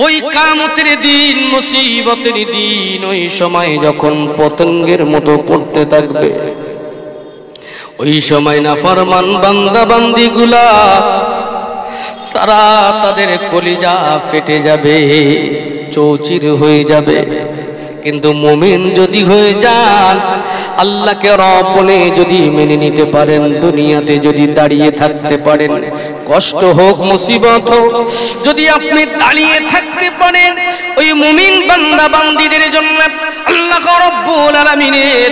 ওই কিয়ামতের দিন, মুসিবতের দিন, ওই সময় যখন পতঙ্গের মতো পড়তে থাকবে, ওই সময় নাফরমান বান্দা বান্দিগুলা তারা তাদের কলিজা ফেটে যাবে, চৌচির হয়ে যাবে। কিন্তু মুমিন যদি হয়ে যান, আল্লাহকে রব বলে যদি মেনে নিতে পারেন, দুনিয়াতে যদি দাঁড়িয়ে থাকতে পারেন, কষ্ট হোক মুসিবত হোক, যদি আপনি দাঁড়িয়ে থাকতে পারেন, ওই মুমিন বান্দা বান্দিদের জন্য আল্লাহ রব্বুল আলামিনের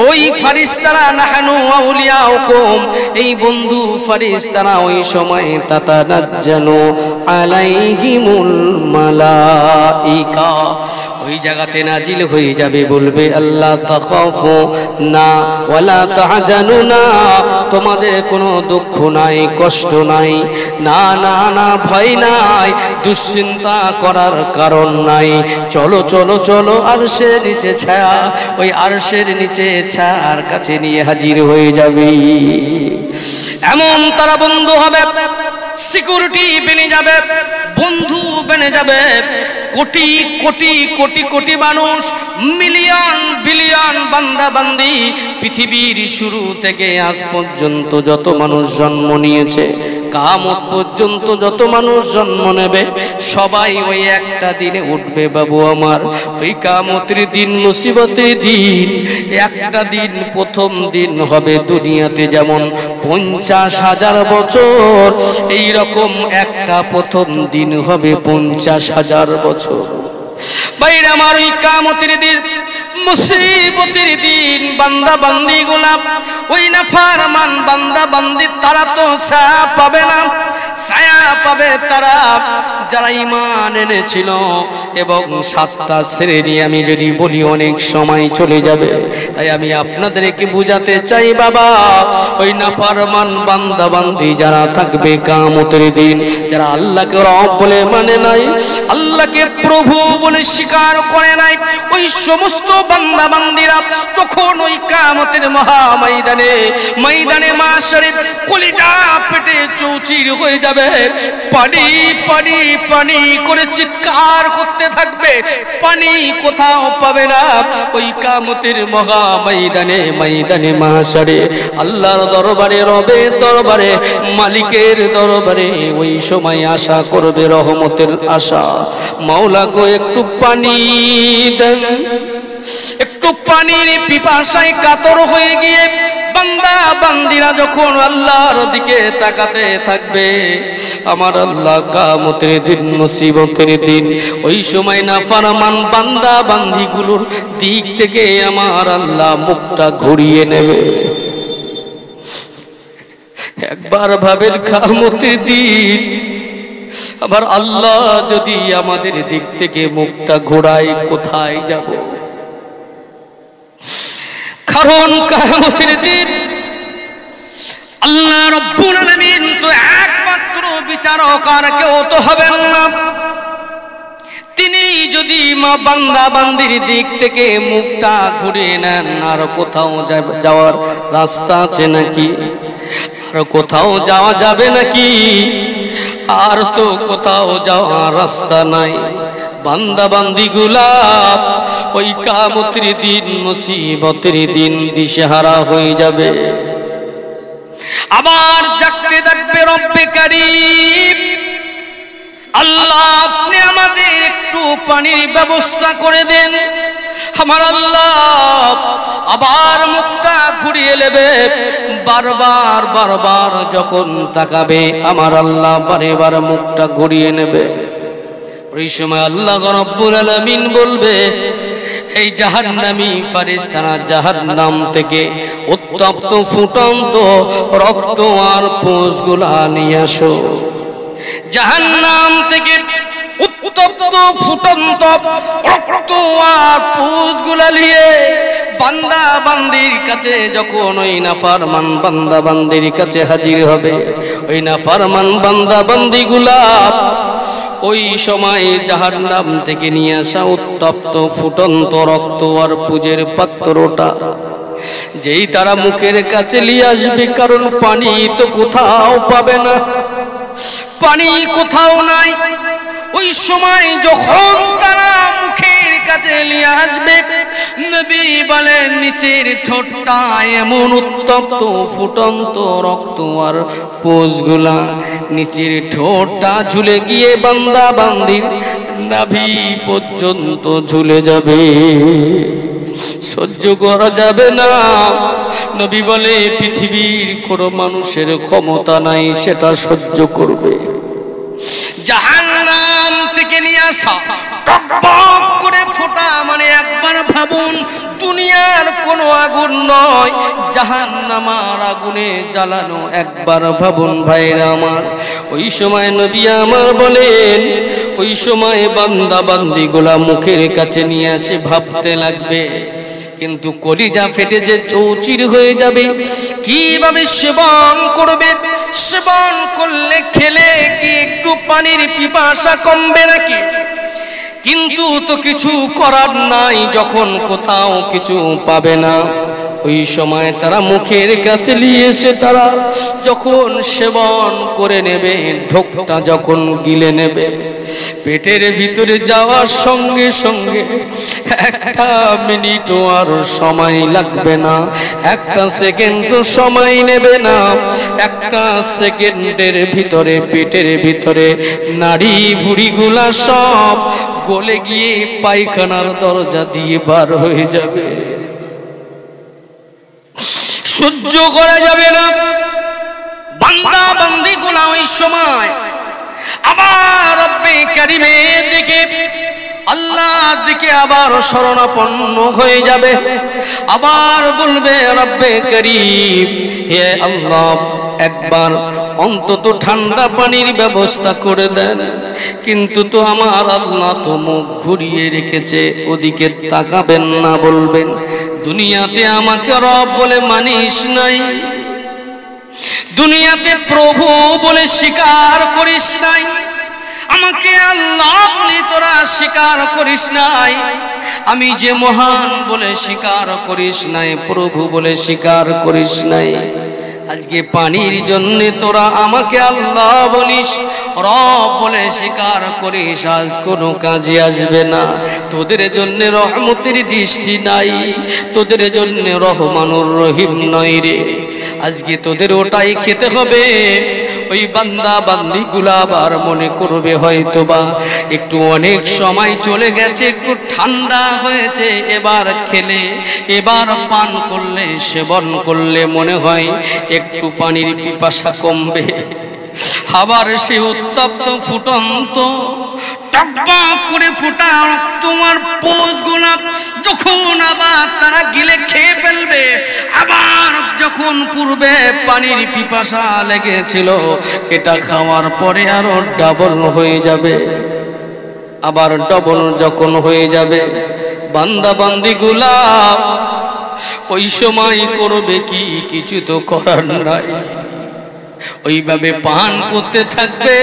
ওই ফারিস্তারা নাহনু আউলিয়াউকুম, এই বন্ধু ফারিস্তারা ওই সময় তাতানাজ্জালু আলাইহিমুল মালাইকা, ওই জায়গাতে নাজিল হয়ে যাবে, বলবে আল্লাহ তাখাফু না ওয়ালা তাহজানু না, তোমাদের কোনো দুঃখ নাই, কষ্ট নাই, না না না, ভয় নাই, দুশ্চিন্তা করার কারণ নাই, চলো চলো চলো আরশের নিচে ছায়া, ওই আরশের নিচে ছায়ার কাছে নিয়ে হাজির হয়ে যাবে। এমন তারা বন্ধু হবে, সিকিউরিটি বেনে যাবে, বন্ধু বেনে যাবে, কোটি কোটি কোটি কোটি মানুষ, মিলিয়ন বিলিয়ন বান্দা বান্দি, পৃথিবীর শুরু থেকে আজ পর্যন্ত যত মানুষ জন্ম নিয়েছে, কিয়ামত পর্যন্ত যত মানুষ জন্ম নেবে, সবাই ওই একটা দিনে উঠবে বাবু আমার। ওই কিয়ামতের দিন, মুসিবতের দিন, একটা দিন, প্রথম দিন হবে দুনিয়াতে যেমন 50,000 বছর, এই রকম একটা প্রথম দিন হবে 50,000 বছর। বাইরে আমার ওই কিয়ামতের দিন, মুসিবতের দিন, বান্দা বান্দি গুলাম, ওই নাফরমান বান্দা বান্দি তারা তো ছায়া পাবে না, ছায়া পাবে তারা যারা ঈমান এনেছিল। এবং 7টা শ্রেণী আমি যদি বলি অনেক সময় চলে যাবে, তাই আমি আপনাদেরকে বুঝাতে চাই বাবা, ওই নাফরমান বান্দা বান্দি যারা থাকবে কিয়ামতের দিন, যারা আল্লাহকে রব বলে মানে নাই, আল্লাহকে প্রভু বলে স্বীকার করে নাই, ওই সমস্ত বান্দা বান্দিরা যখন ওই কিয়ামতের মহা ময়দানে, ময়দানে মাশারে কলিজা পেটে চৌচির হয়ে যাবে, পানি পানি পানি করে চিৎকার করতে থাকবে, পানি কোথাও পাবে না। ওই কিয়ামতের মহা ময়দানে, ময়দানে মাশারে আল্লাহর দরবারে, রবের দরবারে, মালিকের দরবারে ওই সময় আশা করবে, রহমতের আশা, মাওলা গো একটু পানি দেন। একটু পানির পিপাসায় কাতর হয়ে গিয়ে বান্দা বান্দিরা যখন আল্লাহর দিকে তাকাতে থাকবে, আমার আল্লাহ কিয়ামতের দিন, মুসিবতের দিন, ওই সময় নাফরমান বান্দা বান্দিগুলোর দিক থেকে আমার আল্লাহ মুখটা ঘুরিয়ে নেবে। একবার ভাবেন, কিয়ামতের দিন আবার আল্লাহ যদি আমাদের দিক থেকে মুখটা ঘোরায়, কোথায় যাব? কারণ কিয়ামতের দিন আল্লাহ রাব্বুল আলামিন তো একমাত্র বিচারক, আর কেউ তো হবেন না। তিনি যদি বান্দা বান্দির দিক থেকে মুখটা ঘুরিয়ে নেন, আর কোথাও যাওয়ার রাস্তা আছে নাকি? আর কোথাও যাওয়া যাবে নাকি? আর তো কোথাও যাওয়ার রাস্তা নাই। বান্দা বান্দিগুলা ওই কিয়ামতের দিন, মুসিবতের দিন দিশেহারা হয়ে যাবে। আবার ডাকতে ডাকবে, রব্বে কারীম, আল্লাহ আপনি আমাদের একটু পানির ব্যবস্থা করে দেন। আমার আল্লাহ আবার মুখটা ঘুরিয়ে নেবে, বারবার বারবার যখন তাকাবে, আমার আল্লাহ বারে বার মুখটা ঘুরিয়ে নেবে। ওই সময় আল্লাহ রাব্বুল আলামিন বলবে, এই জাহান্নামী ফারিস্তারা জাহান্নাম থেকে উত্তপ্ত ফুটন্ত রক্ত আর পুঁজগুলা নিয়ে আসো। জাহান্নাম থেকে উত্তপ্ত ফুটন্ত রক্ত আর পুঁজগুলা নিয়ে বান্দা বান্দির কাছে যখন ওই নাফরমান বান্দা বান্দির কাছে হাজির হবে, ওই নাফরমান বান্দা বান্দিগুলা ওই সময় জাহান্নাম থেকে নিয়ে আসা উত্তপ্ত ফুটন্ত রক্ত আর পুজের পাত্রটা যেই তারা মুখের কাছে নিয়ে আসবে, কারণ পানি তো কোথাও পাবে না, পানি কোথাও নাই। ওই সময় যখন তারা মুখের কাছে নিয়ে আসবে, নবী বলেন নিচের ঠোঁটটা এমন উত্তপ্ত ফুটন্ত রক্ত আর পোষগুলা নিচের ঠোঁটটা ঝুলে গিয়ে বান্দা বান্দির নাভি পর্যন্ত ঝুলে যাবে, সহ্য করা যাবে না। নবী বলে পৃথিবীর কোনো মানুষের ক্ষমতা নাই সেটা সহ্য করবে। জাহান্নাম থেকে নিয়ে আসা টকবক করে ফোটা মানে একবার ভাবুন, দুনিয়ার কোনো আগুন নয়, জাহান্নামার আগুনে জ্বালানো, একবার ভাবুন ভাইরা আমার। ওই সময় নবী আমার বলেন, ওই সময় বান্দা বান্দিগুলা মুখের কাছে নিয়ে আসে ভাবতে লাগবে, কিন্তু কলিজা ফেটে যে চৌচির হয়ে যাবে। কিভাবে সেবন করবে? সেবন করলে খেলে কি একটু পানির পিপাসা কমবে নাকি? কিন্তু তো কিছু করার নাই, যখন কোথাও কিছু পাবে না ওই সময় তারা মুখের কাছে নিয়ে এসে তারা যখন সেবন করে নেবে, ঢোকটা যখন গিলে নেবে, পেটের ভিতরে যাওয়ার সঙ্গে সঙ্গে একটা মিনিটও আর সময় লাগবে না, একটা সেকেন্ডও সময় নেবে না। একটা সেকেন্ডের ভিতরে পেটের ভিতরে নাড়ি ভুঁড়িগুলা সব গলে গিয়ে পায়খানার দরজা দিয়ে বার হয়ে যাবে, সহ্য করা যাবে না। বান্দা বান্দিগুলা ওই সময় আবার রব্বে কারীমের দিকে, আল্লাহর দিকে আবার শরণাপন্ন হয়ে যাবে, আবার বলবে রব্বে কারীম, হে আল্লাহ একবার অন্তত ঠান্ডা পানির ব্যবস্থা করে দেন। কিন্তু তো আমার আল্লাহ তো মুখ ঘুরিয়ে রেখেছে, ওদিকে তাকাবেন না, বলবেন দুনিয়াতে আমাকে রব বলে মানিস নাই, দুনিয়াতে প্রভু বলে স্বীকার করিস নাই, আমাকে আল্লাহ বলে তোরা স্বীকার করিস নাই, আমি যে মহান বলে স্বীকার করিস নাই, প্রভু বলে স্বীকার করিস নাই। আজকে পানির জন্য তোরা আমাকে আল্লাহ বলিস, রব বলে স্বীকার করিস, আজ কোনো কাজে আসবে না। তোদের জন্য রহমতের দৃষ্টি নাই, তোদের জন্য রহমানুর রহিম নয় রে। আজকে তোদের ওটাই খেতে হবে। ওই বান্দা বান্দিগুলা আবার মনে করবে হয়তোবা একটু অনেক সময় চলে গেছে, একটু ঠান্ডা হয়েছে, এবার খেলে, এবার পান করলে, সেবন করলে মনে হয় একটু পানির পিপাসা কমবে। আবার সে উত্তপ্ত ফুটন্ত টকবক করে ফোটা তোমার পোষগুলা যখন আবার তারা গিলে খেয়ে ফেলবে, আবার যখন পূর্বে পানির পিপাসা লেগেছিল এটা খাওয়ার পরে আরো ডাবল হয়ে যাবে। আবার ডবল যখন হয়ে যাবে, বান্দা বান্দিগুলা ওই সময় করবে কি? কিছু তো করার নাই, ওইভাবে পান করতে থাকবে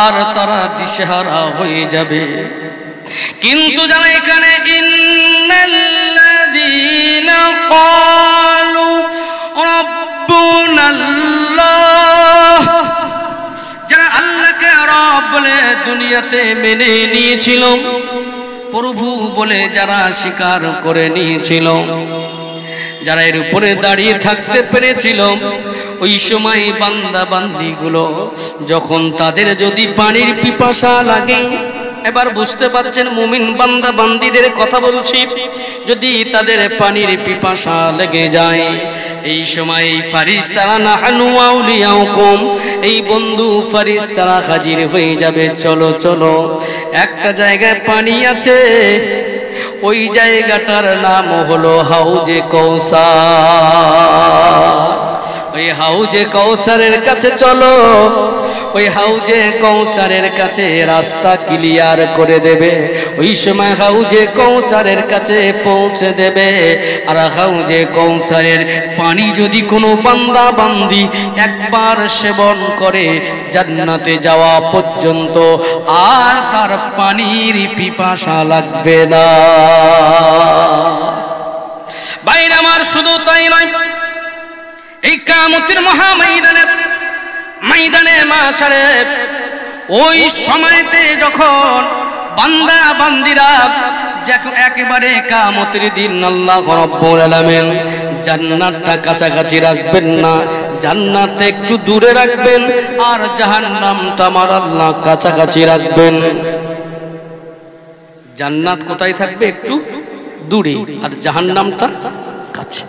আর তারা দিশেহারা হয়ে যাবে। কিন্তু যারা এখানে ইন্নাল্লাযীনা ক্বালু রাব্বুনাল্লাহ, যারা আল্লাহকে রব বলে দুনিয়াতে মেনে নিয়েছিল, প্রভু বলে যারা স্বীকার করে নিয়েছিল, যারা এর উপরে দাঁড়িয়ে থাকতে পেরেছিল, ওই সময় বান্দা বান্দিগুলো যখন তাদের যদি পানির পিপাসা লাগে, এবার বুঝতে পারছেন মুমিন বান্দা বান্দিদের কথা বলছি, যদি তাদের পানির পিপাসা লেগে যায়, এই সময় ফারিস্তারা নাহনু আউলিয়াউকুম, এই বন্ধু ফারিস্তারা হাজির হয়ে যাবে। চলো চলো, একটা জায়গায় পানি আছে, ওই জায়গাটার নাম হলো হাউজে কৌসার। ওই হাউজে কৌসারের কাছে চলো, ওই হাউজে কৌসারের কাছে রাস্তা ক্লিয়ার করে দেবে। ওই সময় হাউজে কৌসারের কাছে পৌঁছে দেবে। আর হাউজে কৌসারের পানি যদি কোনো বান্দা বান্দি একবার সেবন করে, জান্নাতে যাওয়া পর্যন্ত আর তার পানির পিপাসা লাগবে না। বাইরে আমার শুধু তাই নয়, এই কিয়ামতের মহাময়দানে ময়দানে মাশারে ওই সময়তে যখন বান্দা বান্দিরা যখন একেবারে কিয়ামতের দিন আল্লাহ রাব্বুল আলামিন জান্নাতটা কাছাকাছি রাখবেন না, জান্নাতটা একটু দূরে রাখবেন, আর জাহান্নামটা আমার আল্লাহ কাছাকাছি রাখবেন। জান্নাত কোথায় থাকবে? একটু দূরে, আর জাহান্নামটা কাছে।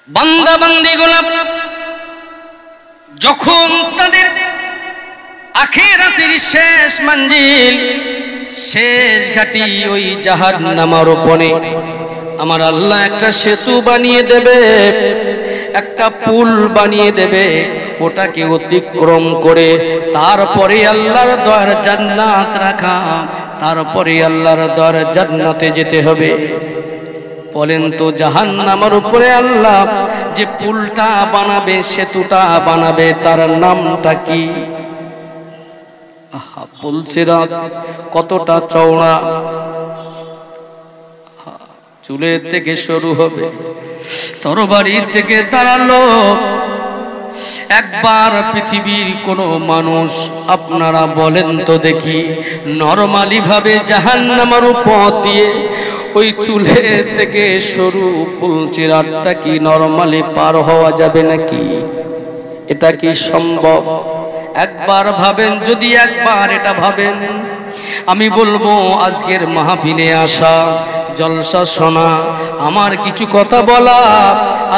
বান্দা বান্দীগুলো যখন তাদের আখিরাতের শেষ মঞ্জিল, শেষ ঘাটি ওই জাহান্নামের উপরে আমার আল্লাহ একটা সেতু বানিয়ে দেবে, একটা পুল বানিয়ে দেবে, ওটাকে অতিক্রম করে তারপরে আল্লাহর দ্বার জান্নাত রাখা, তারপরে আল্লাহর দ্বার জান্নাতে যেতে হবে। বলেন তো জাহান্নামের উপরে আল্লাহ যে পুলটা বানাবে, সেতুটা বানাবে, তার নামটা কি? আহা, পুলসিরাত কতটা চওড়া, চুলের থেকে শুরু হবে, তরবারি থেকে দাঁড়ালো। একবার পৃথিবীর কোনো মানুষ আপনারা বলেন তো দেখি, নরমালি ভাবে জাহান্নামের উপর দিয়ে ওই চুলের থেকে সরু পুলসিরাতটা কি নরমালি পার হওয়া যাবে নাকি? এটা কি সম্ভব? একবার ভাবেন, যদি একবার এটা ভাবেন, আমি বলবো আজকের মাহফিলে আসা, জলসা শোনা, আমার কিছু কথা বলা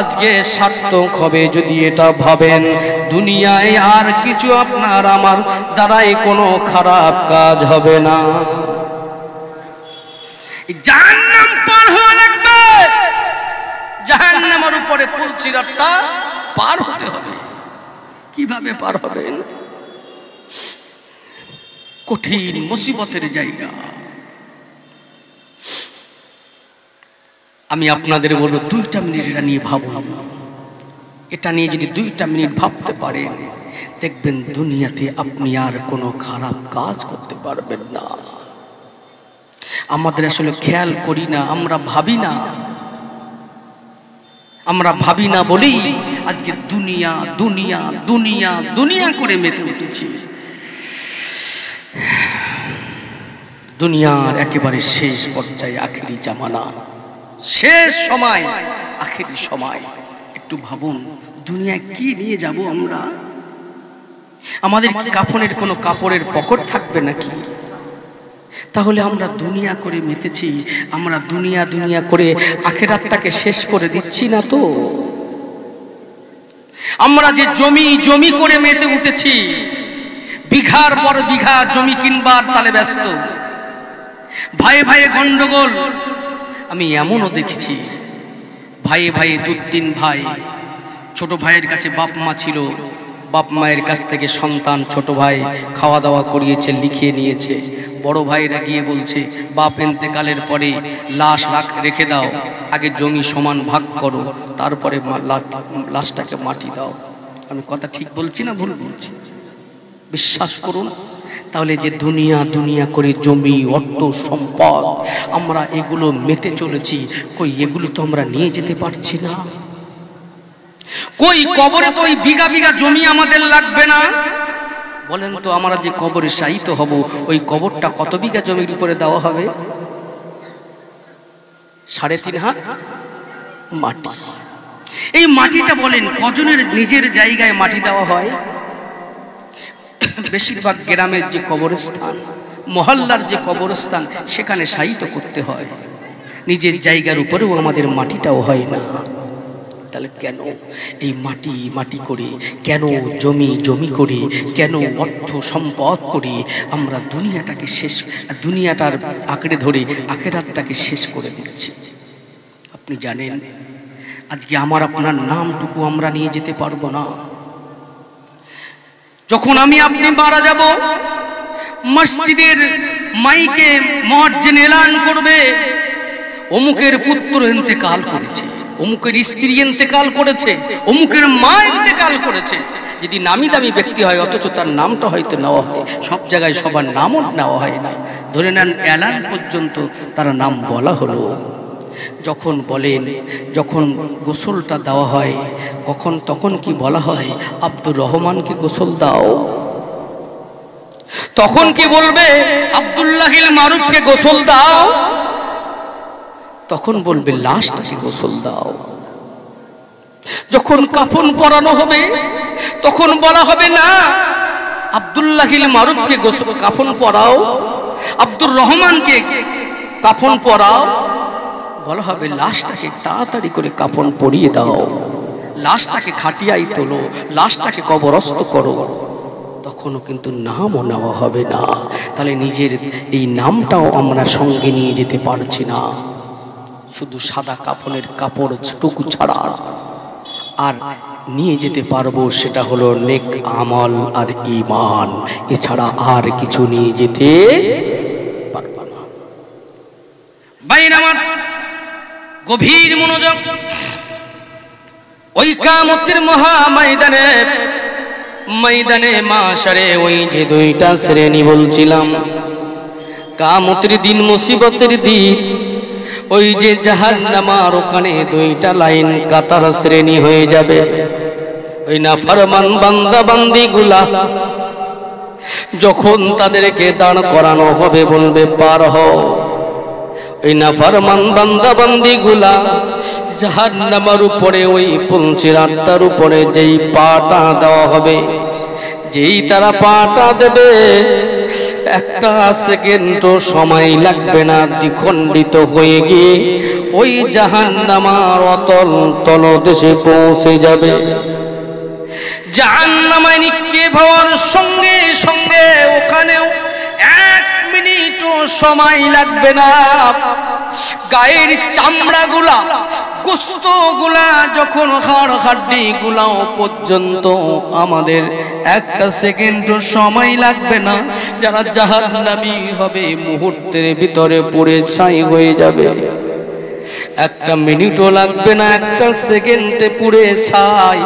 আজকে সার্থক হবে যদি এটা ভাবেন দুনিয়ায় আর কিছু আপনার আমার দ্বারাই কোনো খারাপ কাজ হবে না। জাহান্নাম পার হওয়া লাগবে, জাহান্নামের উপরে পুলসিরাতটা পার হতে হবে। কিভাবে পার হবেন? কঠিন মুসিবতের জায়গা। আমি আপনাদের বলবো 2টা মিনিট এটা নিয়ে ভাবুন। এটা নিয়ে যদি 2টা মিনিট ভাবতে পারেন, দেখবেন দুনিয়াতে আপনি আর কোনো খারাপ কাজ করতে পারবেন না। আমাদের আসলে খেয়াল করি না, আমরা ভাবি না, আমরা ভাবি না বলেই আজকে দুনিয়া দুনিয়া দুনিয়া দুনিয়া করে মেতে উঠেছি। দুনিয়ার একেবারে শেষ পর্যায়ে, আখেরি জামানা, শেষ সময়, আখেরি সময়। একটু ভাবুন দুনিয়ায় কি নিয়ে যাব আমরা? আমাদের কি কাফনের কোনো কাপড়ের পকেট থাকবে নাকি? তাহলে আমরা দুনিয়া করে মেতেছি, আমরা দুনিয়া দুনিয়া করে আখিরাতটাকে শেষ করে দিচ্ছি না তো? আমরা যে জমি জমি করে মেতে উঠেছি, বিঘার পর বিঘা জমি কিনবার তালে ব্যস্ত, ভাই ভাই গন্ডগোল। আমি এমনও দেখেছি ভাই ভাই 2-3 ভাই, ছোট ভাইয়ের কাছে বাপ মা ছিল, বাপ মায়ের কাছ থেকে সন্তান ছোট ভাই খাওয়া দাওয়া করিয়েছে, লিখিয়ে নিয়েছে। বড় ভাইরা গিয়ে বলছে বাপ ইন্তেকালের পরে লাশ রেখে দাও, আগে জমি সমান ভাগ করো, তারপরে লাশটাকে মাটি দাও। আমি কথা ঠিক বলছি না ভুল বলছি? বিশ্বাস করুন। তাহলে যে দুনিয়া দুনিয়া করে জমি অর্থ সম্পদ আমরা এগুলো মেতে চলেছি, কই এগুলো তো আমরা নিয়ে যেতে পারছি না। কই কবরে তো ওই বিঘা বিঘা জমি আমাদের লাগবে না। বলেন তো আমরা যে কবরে শায়িত হব, ওই কবরটা কত বিঘা জমির উপরে দেওয়া হবে? 3.5 হাত মাটি। এই মাটিটা বলেন কজনের নিজের জায়গায় মাটি দেওয়া হয়? বেশিরভাগ গ্রামের যে কবরস্থান, মহল্লার যে কবরস্থান, সেখানে শায়িত করতে হয়, নিজের জায়গার উপরেও আমাদের মাটিটাও হয় না। তাহলে কেন এই মাটি মাটি করে, কেন জমি জমি করে, কেন অর্থ সম্পদ করে আমরা দুনিয়াটাকে শেষ, দুনিয়াটার আঁকড়ে ধরে আখিরাতটাকে শেষ করে দিচ্ছি? আপনি জানেন আজকে আমার আপনার নামটুকু আমরা নিয়ে যেতে পারবো না। যখন আমি আপনি মারা যাব, মসজিদের মাইকে মুয়াজ্জিন এলান করবে অমুকের পুত্র ইন্তেকাল করেছে, অমুকের স্ত্রী ইন্তেকাল করেছে, অমুকের মা ইন্তেকাল করেছে। যদি নামি দামি ব্যক্তি হয় অথচ তার নামটা হয়তো নেওয়া হয়, সব জায়গায় সবার নামও নেওয়া হয় না। ধরে নেন এলান পর্যন্ত তার নাম বলা হলো, যখন বলেন, যখন গোসলটা দেওয়া হয় তখন কি বলা হয়? আব্দুর রহমানকে গোসল দাও। তখন কি বলবে? আব্দুল্লাহিল মারুফকে গোসল দাও। তখন বলবে লাশটাকে গোসল দাও। যখন কাফন পরানো হবে তখন বলা হবে না আব্দুল্লাহিল মারুফকে গোসল কাফন পরাও, আব্দুর রহমানকে কাফন পরাও। বলা হবে লাশটাকে তাড়াতাড়ি করে কাফন পরিয়ে দাও, লাশটাকে খাটিয়াই তোলো, লাশটাকে কবরস্থ করো। তখনও কিন্তু নামও নেওয়া হবে না। তাহলে নিজের এই নামটাও আমরা সঙ্গে নিয়ে যেতে পারছি না, শুধু সাদা কাফনের কাপড় টুকু ছাড়া। আর নিয়ে যেতে পারবো সেটা হলো নেক আমল আর ঈমান, এছাড়া আর কিছু নিয়ে যেতে পারবো না। বাইরে আমার গভীর মনোযোগ। ওই কিয়ামতের মহা ময়দানে মাশারে ওই যে দুইটা শ্রেণী বলছিলাম, কিয়ামতের দিন, মুসিবতের দিন, ওই যে জাহান্নামার ওখানে দুইটা লাইন কাতার শ্রেণী হয়ে যাবে। ওই নাফরমান বান্দা বান্দিগুলা যখন তাদেরকে দাঁড় করানো হবে বলবে পার হও। ওই নাফরমান বান্দা বান্দিগুলা জাহান্নামের উপরে ওই পঞ্চের আত্মার উপরে যেই পাটা দেওয়া হবে, যেই তারা পাটা দেবে, একটা সেকেন্ডও সময় লাগবে না, দ্বিখণ্ডিত হয়ে গিয়ে ওই জাহান্নামার অতল তলদেশে পৌঁছে যাবে। জাহান্নামায় নিক্ষেপ হওয়ার সঙ্গে সঙ্গে ওখানেও 1 মিনিটও সময় লাগবে না। গায়ের চামড়াগুলা, গোশতগুলা, যখন হাড় হাড্ডি গুলাও পর্যন্ত আমাদের একটা সেকেন্ডও সময় লাগবে না। যারা জাহান্নামী হবে মুহূর্তের ভিতরে পুড়ে ছাই হয়ে যাবে। একটা মিনিটও লাগবে না, একটা সেকেন্ডে পুড়ে ছাই।